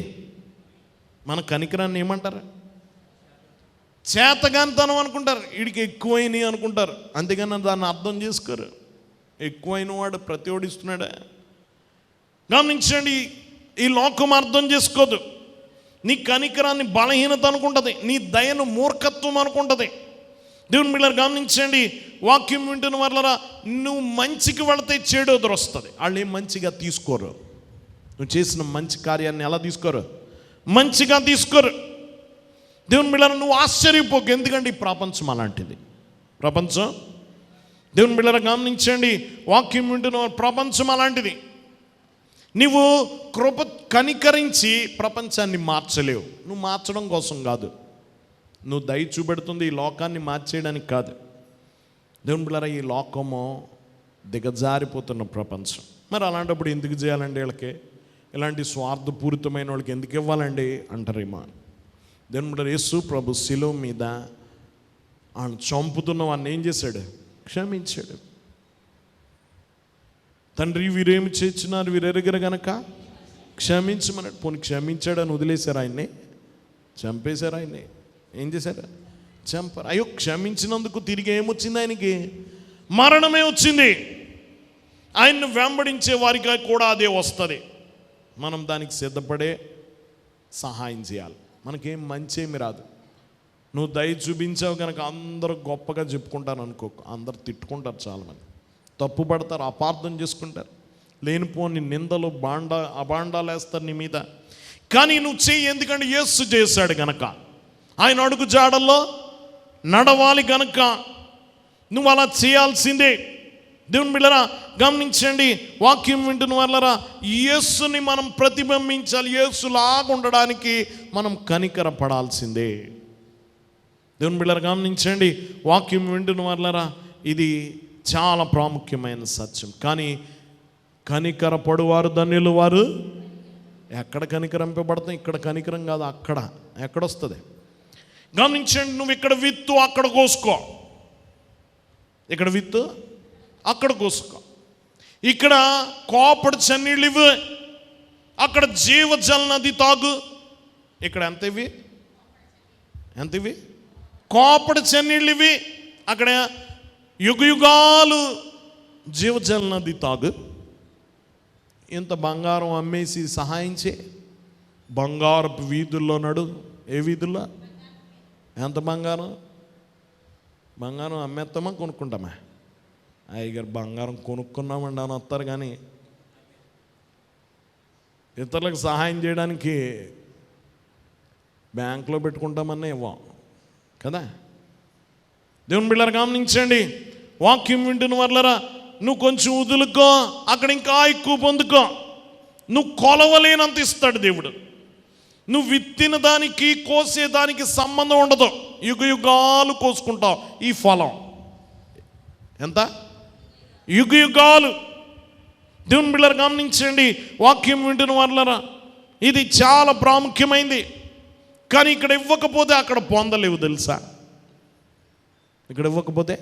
మన కనికరాన్ని ఏమంటారు? చేతగానితనం అనుకుంటారు. వీడికి ఎక్కువైనవి అనుకుంటారు. అంతేగాని దాన్ని అర్థం చేసుకోరు. ఎక్కువైన వాడు ప్రతి వాడు ఇస్తున్నాడా? గమనించండి, ఈ లోకం అర్థం చేసుకోదు. నీ కనికరాన్ని బలహీనత అనుకుంటుంది, నీ దయను మూర్ఖత్వం అనుకుంటుంది. దేవుని బిడ్డలారా గమనించండి, వాక్యం వింటున్న వాళ్ళరా, నువ్వు మంచికి వెళితే చెడు ఎదురొస్తుంది. వాళ్ళు ఏం మంచిగా తీసుకోరు. నువ్వు చేసిన మంచి కార్యాన్ని ఎలా తీసుకోరు? మంచిగా తీసుకోరు. దేవుని బిడ్డలారా, నువ్వు ఆశ్చర్యపోకు. ఎందుకంటే ఈ ప్రపంచం అలాంటిది. ప్రపంచం, దేవుని బిడ్డలారా గమనించండి, వాక్యం వింటున్న ప్రపంచం అలాంటిది. నువ్వు కృప కనికరించి ప్రపంచాన్ని మార్చలేవు. నువ్వు మార్చడం కోసం కాదు, నువ్వు దయ చూపెడుతుంది ఈ లోకాన్ని మార్చేయడానికి కాదు. దేవుని బిడ్డలారా, ఈ లోకము దిగజారిపోతున్న ప్రపంచం. మరి అలాంటప్పుడు ఎందుకు చేయాలండి వీళ్ళకి? ఇలాంటి స్వార్థపూరితమైన వాళ్ళకి ఎందుకు ఇవ్వాలండి అంటారేమో. దేవుని బిడ్డలారా, యేసు ప్రభు శిలువ మీద ఆయన చంపుతున్న వాడిని ఏం చేశాడు? క్షమించాడు. తండ్రి, వీరేమి చేస్తున్నారు, వీరెరగరు గనక క్షమించమన్నాడు. పోనీ క్షమించాడని వదిలేశారు ఆయన్ని? చంపేశారు ఆయన్ని. ఏం చేశారు? చంపారు. అయ్యో, క్షమించినందుకు తిరిగి ఏమొచ్చింది ఆయనకి? మరణమే వచ్చింది. ఆయన్ను వెంబడించే వారికి కూడా అదే వస్తుంది. మనం దానికి సిద్ధపడే సహాయం చేయాలి. మనకేం మంచి ఏమి రాదు. నువ్వు దయ చూపించావు కనుక అందరూ గొప్పగా చెప్పుకుంటారు అనుకో, అందరు తిట్టుకుంటారు, చాలామంది తప్పు పడతారు, అపార్థం చేసుకుంటారు, లేనిపోని నిందలు అబాండాలు వేస్తారు నీ మీద. కానీ నువ్వు చెయ్యి, ఎందుకంటే యేసు చేశాడు గనక, ఆయన అడుగు జాడల్లో నడవాలి గనక నువ్వు అలా చేయాల్సిందే. దేవుని బిడ్డలారా గమనించండి, వాక్యం వింటున్న వాళ్ళరా, యేసుని మనం ప్రతిబింబించాలి. యేసులాగా ఉండడానికి మనం కనికరపడాల్సిందే. దేవుని బిడ్డలారా గమనించండి, వాక్యం వింటున్న వాళ్ళరా, ఇది చాలా ప్రాముఖ్యమైన సత్యం. కానీ కనికరపడువారు ధన్యులు వారు. ఎక్కడ కనికరింపబడతాం? ఇక్కడ కనికరం కాదు, అక్కడ ఎక్కడొస్తుంది? గమనించండి, నువ్వు ఇక్కడ విత్తు, అక్కడ కోసుకో. ఇక్కడ విత్తు, అక్కడ కోసుకో. ఇక్కడ కోపడి చన్నీళ్ళు ఇవ్వు, అక్కడ జీవజల నది తాగు. ఇక్కడ ఎంత ఇవి? కోపడి చన్నీళ్ళు ఇవి, అక్కడ యుగయుగాలు జీవజల నది తాగు. ఇంత బంగారం అమ్మేసి సహాయం చే. బంగారపు వీధుల్లో నడు. ఏ వీధుల్లో? ఎంత బంగారం అమ్మేస్తామా కొనుక్కుంటామా? అయ్యగారు బంగారం కొనుక్కున్నామండి అని వస్తారు, కానీ ఇతరులకు సహాయం చేయడానికి బ్యాంకులో పెట్టుకుంటామన్నా ఇవ్వం కదా. దేవుని బిడ్డలారా గమనించండి, వాక్యం వింటున్న వాళ్ళరా, నువ్వు కొంచెం వదులుకో, అక్కడ ఇంకా ఎక్కువ పొందుకో. నువ్వు కొలవలేనంత ఇస్తాడు దేవుడు. నువ్వు విత్తిన దానికి కోసేదానికి సంబంధం ఉండదు. యుగయుగాలు కోసుకుంటావు ఈ ఫలం. ఎంత? యుగయుగాలు. దేవుని బిడ్డలారా గమనించండి, వాక్యం వింటున్న వాళ్ళరా, ఇది చాలా ప్రాముఖ్యమైంది. కానీ ఇక్కడ ఇవ్వకపోతే అక్కడ పొందలేవు తెలుసా. ఇక్కడ ఇవ్వకపోతే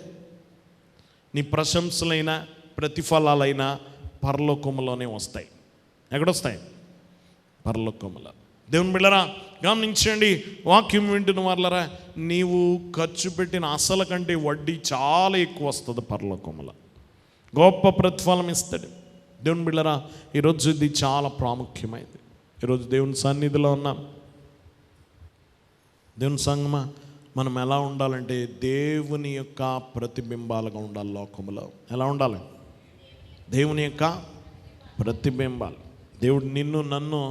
నీ ప్రశంసలైన ప్రతిఫలాలైనా పరలోకములోనే వస్తాయి. ఎక్కడొస్తాయి? పరలోకములో. దేవుని బిడ్డలారా గమనించండి, వాక్యం వింటున్న వాళ్ళరా, నీవు ఖర్చు పెట్టిన అసలు కంటే వడ్డీ చాలా ఎక్కువ వస్తుంది పరలోకములో. గొప్ప ప్రతిఫలం ఇస్తాడు. దేవుని బిడ్డలారా, ఈరోజు ఇది చాలా ప్రాముఖ్యమైనది. ఈరోజు దేవుని సన్నిధిలో ఉన్నాం. దేవుని సంగమా, మనం ఎలా ఉండాలంటే దేవుని యొక్క ప్రతిబింబాలుగా ఉండాలి. లోకములో ఎలా ఉండాలి? దేవుని యొక్క ప్రతిబింబాలు. దేవుడు నిన్ను నన్ను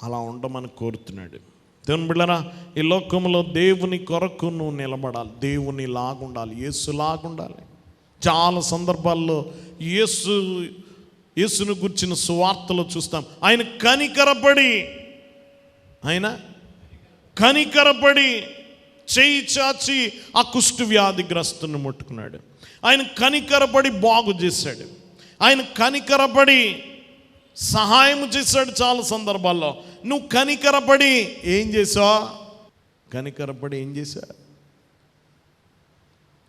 అలా ఉండమని కోరుతున్నాడు. దేవుని బిడ్డలారా, ఈ లోకంలో దేవుని కొరకు నువ్వు నిలబడాలి. దేవుని లాగుండాలి, యేసులాగుండాలి. చాలా సందర్భాల్లో యేసును గుర్చిన సువార్తలో చూస్తాం, ఆయన కనికరపడి చేయి చాచి ఆ కుష్టు వ్యాధిగ్రస్తుని ముట్టుకున్నాడు. ఆయన కనికరపడి బాగు చేశాడు. ఆయన కనికరపడి సహాయం చేశాడు. చాలా సందర్భాల్లో నువ్వు కనికరపడి ఏం చేసావు?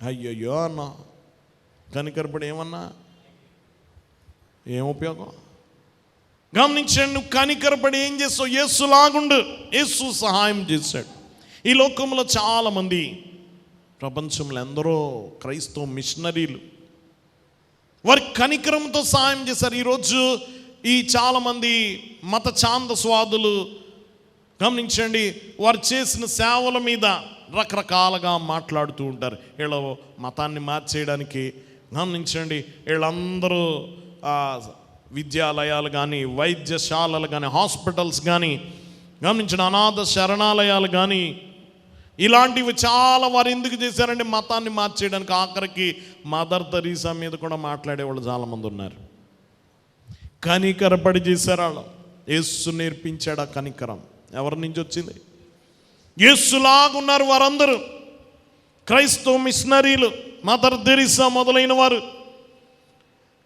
అయ్యయ్యో అన్నా. కనికరపడి ఏమన్నా? ఏం ఉపయోగం? గమనించండి, నువ్వు కనికరపడి ఏం చేస్తావు? యేసులాగుండు. యేసు సహాయం చేశాడు. ఈ లోకంలో చాలామంది, ప్రపంచంలో ఎందరో క్రైస్తవ మిషనరీలు వారి కనికరంతో సహాయం చేశారు. ఈరోజు ఈ చాలామంది మత ఛాందస్వాదులు గమనించండి, వారు చేసిన సేవల మీద రకరకాలుగా మాట్లాడుతూ ఉంటారు. వీళ్ళ మతాన్ని మార్చేయడానికి గమనించండి, వీళ్ళందరూ విద్యాలయాలు కానీ, వైద్యశాలలు కానీ, హాస్పిటల్స్ కానీ, గమనించండి అనాథ శరణాలయాలు కానీ, ఇలాంటివి చాలా వారు ఎందుకు చేశారంటే మతాన్ని మార్చేయడానికి. ఆఖరికి మదర్ తెరీసా మీద కూడా మాట్లాడేవాళ్ళు చాలామంది ఉన్నారు. కనికరపడి చేశారు వాళ్ళు. యేసు నేర్పించాడు ఆ కనికరం. ఎవరి నుంచి వచ్చింది? యేసులాగున్నారు వారందరూ. క్రైస్తవ మిషనరీలు, మదర్ తెరీసా మొదలైన వారు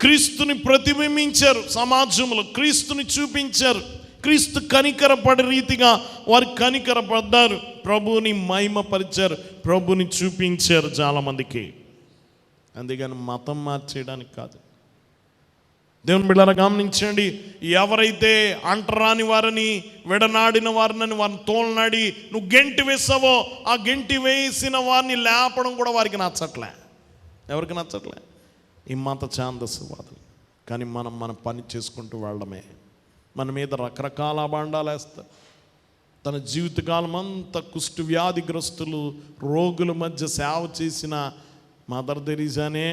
క్రీస్తుని ప్రతిబింబించారు సమాజంలో, క్రీస్తుని చూపించారు. క్రీస్తు కనికరపడే రీతిగా వారు కనికరపడ్డారు, ప్రభువుని మహిమపరిచారు, ప్రభుని చూపించారు చాలామందికి. అందుకని మతం మార్చేయడానికి కాదు. దేవుని బిడ్డలారా గమనించండి, ఎవరైతే అంటరాని వారిని, విడనాడిన వారిని తోలనాడి నువ్వు గెంటి వేసావో, ఆ గెంటి వేసిన వారిని లేపడం కూడా వారికి నచ్చట్లే. ఎవరికి నచ్చట్లే? ఈ మత ఛాందస్వాదులు. కానీ మనం మన పని చేసుకుంటూ వెళ్ళడమే. మన మీద రకరకాల అభాండాలు వేస్తారు. తన జీవితకాలం అంతా కుష్టు వ్యాధిగ్రస్తులు, రోగుల మధ్య సేవ చేసిన మదర్ తెరీసానే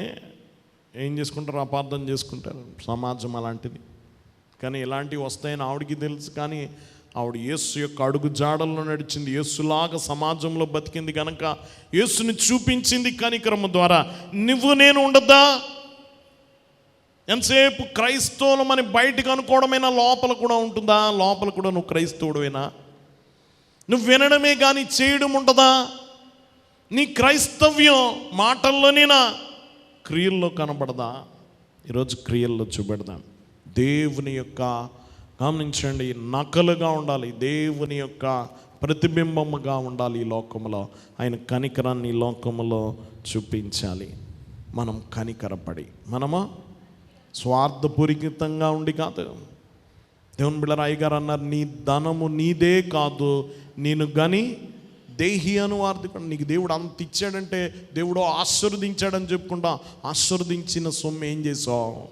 ఏం చేసుకుంటారు? అపార్థం చేసుకుంటారు. సమాజం అలాంటిది. కానీ ఇలాంటివి వస్తాయని ఆవిడికి తెలుసు. కానీ ఆవిడ యేసు యొక్క అడుగు జాడల్లో నడిచింది, యేసులాగా సమాజంలో బతికింది కనుక యేసుని చూపించింది కనికరము ద్వారా. నువ్వు నేను ఉండద్దా? ఎంతసేపు క్రైస్తవులం అని బయటకు అనుకోవడమైనా లోపల కూడా ఉంటుందా? లోపల కూడా నువ్వు క్రైస్తవుడువేనా? నువ్వు వినడమే కానీ చేయడం ఉంటుందా? నీ క్రైస్తవ్యం మాటల్లోనేనా, క్రియల్లో కనబడదా? ఈరోజు క్రియల్లో చూపెడదాం. దేవుని యొక్క గమనించండి నకలుగా ఉండాలి, దేవుని యొక్క ప్రతిబింబముగా ఉండాలి. ఈ లోకంలో ఆయన కనికరాన్ని ఈ లోకంలో చూపించాలి. మనం కనికరపడి, మనము స్వార్థపూరితంగా ఉండి కాదు. దేవుని బిడ్డ రాయి గారు అన్నారు, నీ ధనము నీదే కాదు, నేను గని దేహి అను వారిది. నీకు దేవుడు అంత ఇచ్చాడంటే దేవుడు ఆశీర్వదించాడని చెప్పుకుంటా, ఆశీర్వదించిన సొమ్ము ఏం చేసావు?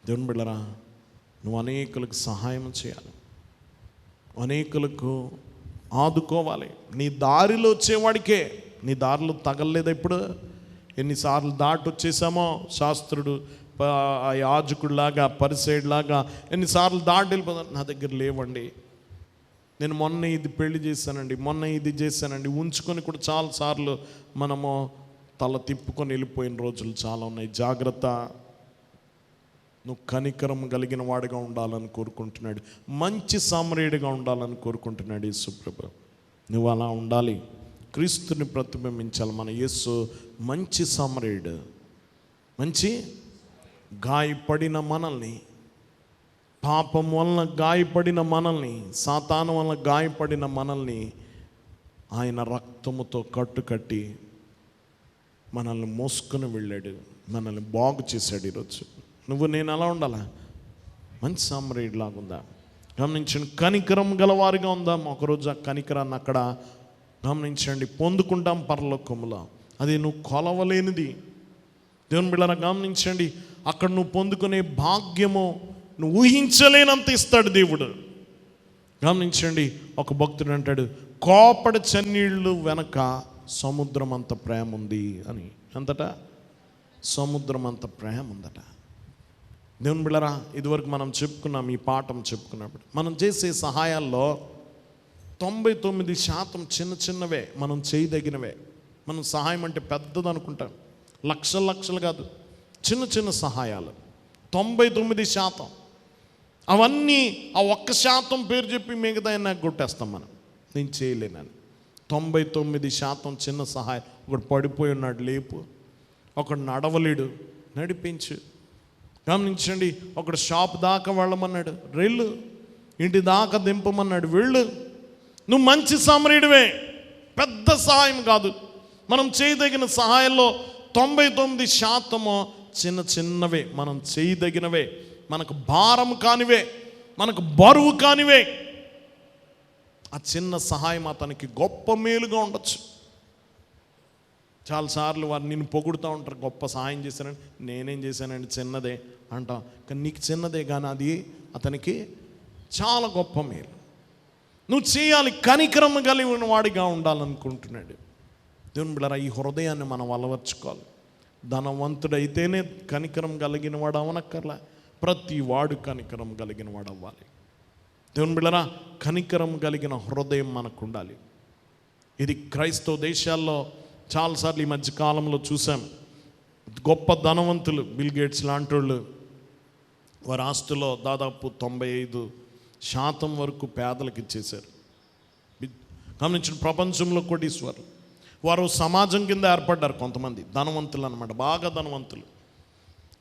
దేవుని బిడ్డరా, నువ్వు అనేకులకు సహాయం చేయాలి, అనేకులకు ఆదుకోవాలి. నీ దారిలో వచ్చేవాడికే, నీ దారిలో తగలలేదు. ఇప్పుడు ఎన్నిసార్లు దాటి వచ్చేసామో, శాస్త్రుడు యాజకుడిలాగా పరిసైడ్లాగా ఎన్నిసార్లు దాటి వెళ్ళిపోతాను. నా దగ్గర లేవండి, నేను మొన్న ఇది పెళ్లి చేశానండి, మొన్న ఇది చేశానండి, ఉంచుకొని కూడా చాలాసార్లు మనము తల తిప్పుకొని వెళ్ళిపోయిన రోజులు చాలా ఉన్నాయి. జాగ్రత్త. నువ్వు కనికరం కలిగిన వాడిగా ఉండాలని కోరుకుంటున్నాడు, మంచి సామరీయుడిగా ఉండాలని కోరుకుంటున్నాడు యేసుప్రభు. నువ్వు అలా ఉండాలి, క్రీస్తుని ప్రతిబింబించాలి. మన యేసు మంచి సామరీయుడు. మంచి గాయపడిన మనల్ని, పాపం వలన గాయపడిన మనల్ని, సాతాను వలన గాయపడిన మనల్ని ఆయన రక్తముతో కట్టుకట్టి మనల్ని మోసుకొని వెళ్ళాడు, మనల్ని బాగు చేశాడు. ఈరోజు నువ్వు నేను అలా ఉండాలా? మంచి సామరీయుడిలాగా ఉందా? గమనించండి, కనికరం గలవారిగా ఉందాం. ఒకరోజు ఆ కనికరాన్ని అక్కడ గమనించండి పొందుకుంటాం పరలోకములో. అది నువ్వు కొలవలేనిది. దేవుని బిడ్డలారా గమనించండి, అక్కడ నువ్వు పొందుకునే భాగ్యము నువ్వు ఊహించలేనంత ఇస్తాడు దేవుడు. గమనించండి, ఒక భక్తుడు అంటాడు, కోపడి చన్నీళ్ళు వెనక సముద్రం అంత ప్రేమ ఉంది అని. అంతటా సముద్రం అంత ప్రేమ ఉందట. దేవుని బిడ్డలారా, ఇదివరకు మనం చెప్పుకున్నాం, ఈ పాఠం చెప్పుకున్నప్పుడు మనం చేసే సహాయాల్లో 99% చిన్న చిన్నవే, మనం చేయదగినవే. మనం సహాయం అంటే పెద్దది అనుకుంటాం, లక్షలు లక్షలు కాదు, చిన్న చిన్న సహాయాలు 99%. అవన్నీ ఆ 1% పేరు చెప్పి మిగతా నాకు కొట్టేస్తాం మనం, నేను చేయలేనని. 99% చిన్న సహాయం. ఒకడు పడిపోయి ఉన్నాడు, లేపు. ఒకడు నడవలేడు, నడిపించు. గమనించండి, ఒకడు షాప్ దాకా వెళ్ళమన్నాడు, వెళ్ళు. ఇంటి దాకా దింపమన్నాడు, వెళ్ళు. నువ్వు మంచి సామరీయుడివే. పెద్ద సహాయం కాదు, మనం చేయదగిన సహాయంలో 99% చిన్న చిన్నవే, మనం చేయదగినవే. మనకు భారం కానివే, మనకు బరువు కానివే. ఆ చిన్న సహాయం అతనికి గొప్ప మేలుగా ఉండొచ్చు. చాలాసార్లు వారు నిన్ను పొగుడుతూ ఉంటారు, గొప్ప సహాయం చేశానండి. నేనేం చేశానండి, చిన్నదే అంటాం. కానీ నీకు చిన్నదే, కానీ అది అతనికి చాలా గొప్ప మేలు. నువ్వు చేయాలి, కనికరం కలిగిన వాడిగా ఉండాలనుకుంటున్నాడు దేవుని బిడ్డలారా. ఈ హృదయాన్ని మనం అలవర్చుకోవాలి. ధనవంతుడైతేనే కనికరం కలిగిన వాడు అవనక్కర్లా, ప్రతి వాడు కనికరం కలిగిన వాడు అవ్వాలి. దేవుని బిడ్డలారా, కనికరం కలిగిన హృదయం మనకు ఉండాలి. ఇది క్రైస్తవ దేశాల్లో చాలాసార్లు ఈ మధ్య కాలంలో చూసాం. గొప్ప ధనవంతులు, బిల్ గేట్స్ లాంటి వాళ్ళు, వారి ఆస్తులో దాదాపు 95% వరకు పేదలకు ఇచ్చేశారు. గమనించిన ప్రపంచంలో కోటీశ్వరులు వారు సమాజం కింద ఏర్పడ్డారు. కొంతమంది ధనవంతులు అన్నమాట, బాగా ధనవంతులు.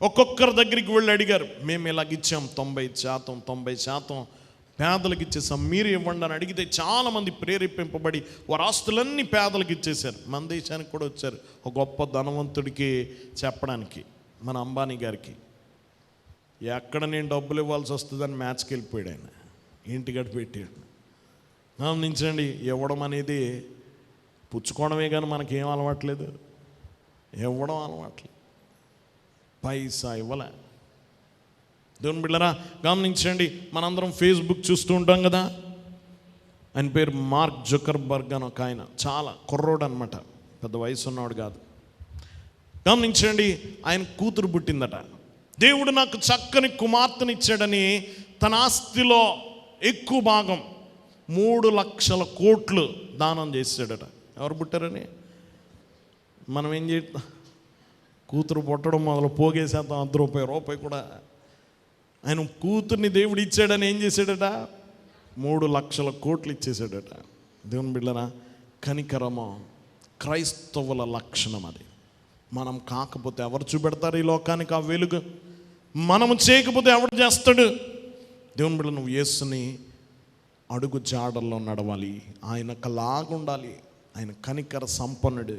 ఒక్కొక్కరి దగ్గరికి వెళ్ళి అడిగారు, మేము ఇలాగ ఇచ్చాం, 90% పేదలకు ఇచ్చేసాం, మీరు ఇవ్వండి అని అడిగితే చాలామంది ప్రేరేపింపబడి వారి ఆస్తులన్నీ పేదలకు ఇచ్చేశారు. మన దేశానికి కూడా వచ్చారు ఒక గొప్ప ధనవంతుడికి చెప్పడానికి, మన అంబానీ గారికి. ఎక్కడ నేను డబ్బులు ఇవ్వాల్సి వస్తుందని మ్యాచ్కి వెళ్ళిపోయాడు ఆయన, ఇంటిగట్టు పెట్టాడు. గమనించండి, ఇవ్వడం అనేది పుచ్చుకోవడమే కానీ మనకేం అలవాట్లేదు, ఇవ్వడం అలవాట్లేదు. పైసా ఇవ్వలే. దేవుని బిడ్డలారా, గమనించండి, మనందరం ఫేస్బుక్ చూస్తూ ఉంటాం కదా. ఆయన పేరు మార్క్ జుకర్బర్గ్ అని ఒక ఆయన, చాలా కుర్రోడు అనమాట, పెద్ద వయసు ఉన్నవాడు కాదు. గమనించండి, ఆయన కూతురు పుట్టిందట. దేవుడు నాకు చక్కని కుమార్తెనిచ్చాడని తన ఆస్తిలో ఎక్కువ భాగం 3 లక్షల కోట్లు దానం చేశాడట. ఎవరు పుట్టారని మనం ఏం చేస్తాం, కూతురు పుట్టడం మొదలు పోగేసేద్దాం, ₹1 కూడా. ఆయన కూతుర్ని దేవుడు ఇచ్చాడని ఏం చేశాడట, 3 లక్షల కోట్లు ఇచ్చేసాడట. దేవుని బిడ్డలారా, కనికరము క్రైస్తవుల లక్షణం. అది మనం కాకపోతే ఎవరు చూపెడతారు ఈ లోకానికి ఆ వెలుగు? మనము చేయకపోతే ఎవరు చేస్తాడు? దేవుని బిడ్డ, నువ్వు యేసుని అడుగు జాడల్లో నడవాలి, ఆయనకు లాగుండాలి. ఆయన కనికర సంపన్నుడు.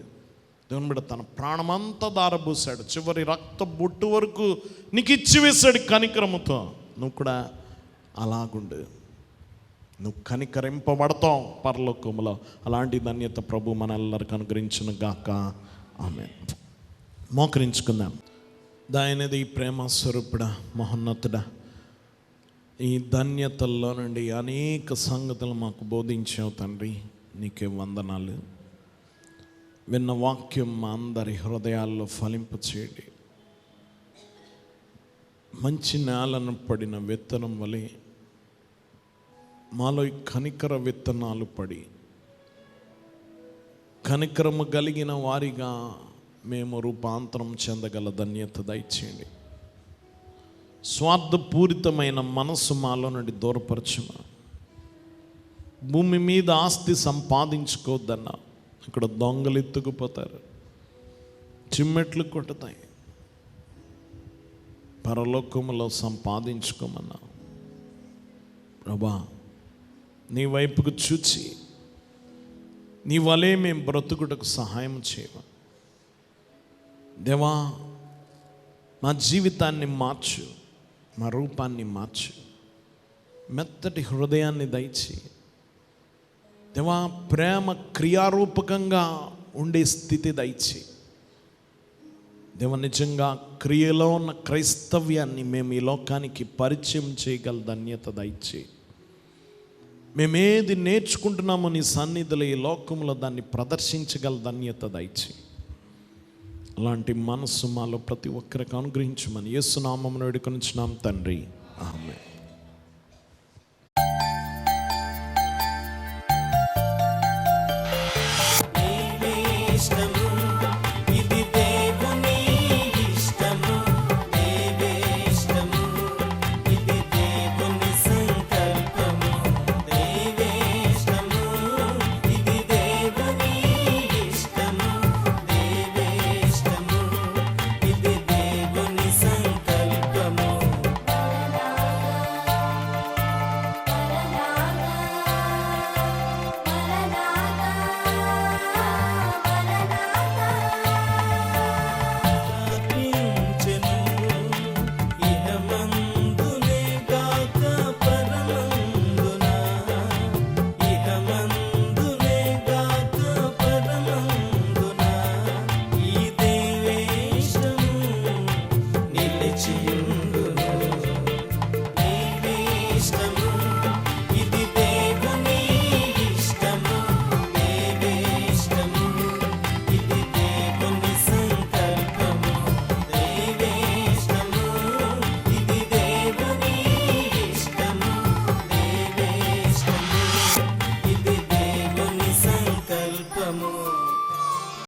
దేవుని బిడ్డ తన ప్రాణమంతా దారబోసాడు, చివరి రక్త బొట్టు వరకు నీకు ఇచ్చి వేశాడు కనికరముతో. నువ్వు కూడా అలాగుండు, నువ్వు కనికరింపబడతావు పరలోకములో. అలాంటి ధన్యత ప్రభు మనెల్లరికి అనుగ్రహించును గాక. ఆమేన్. మోకరించుకుందాం. దయనిధి, ప్రేమ స్వరూపుడా, మహోన్నతుడా, ఈ ధన్యతల్లో నుండి అనేక సంగతులు మాకు బోధించావు తండ్రి, నీకే వందనాలు. విన్న వాక్యం మా అందరి హృదయాల్లో ఫలింప చేయండి. మంచి నేలను పడిన విత్తనం వలె మాలో ఈ కనికర విత్తనాలు పడి కనికరము కలిగిన వారిగా మేము రూపాంతరం చెందగల ధన్యత దయచేయండి. స్వార్థపూరితమైన మనస్సు మాలో నుండి దూరపరచుమా. భూమి మీద ఆస్తి సంపాదించుకోవద్దన్నా, ఇక్కడ దొంగలు ఎత్తుకుపోతారు, చిమ్మెట్లు కొట్టుతాయి. పరలోకములో సంపాదించుకోమన్నా ప్రభా, నీ వైపుకు చూచి నీ వలే మేము బ్రతుకుటకు సహాయం చేయమా. దేవా, మా జీవితాన్ని మార్చు, మా రూపాన్ని మార్చు, మెత్తటి హృదయాన్ని దయచి దేవా, ప్రేమ క్రియారూపకంగా ఉండే స్థితి దయచి దేవ, నిజంగా క్రియలో ఉన్న క్రైస్తవ్యాన్ని మేము ఈ లోకానికి పరిచయం చేయగల ధన్యత దయచి, మేమేది నేర్చుకుంటున్నామో నీ సన్నిధిలో ఈ లోకంలో దాన్ని ప్రదర్శించగల ధన్యత దయచి, అలాంటి మనస్సు మాలో ప్రతి ఒక్కరికి అనుగ్రహించమని యేసు నామమున వేడుకొనుచున్నాం తండ్రి. ఆమేన్.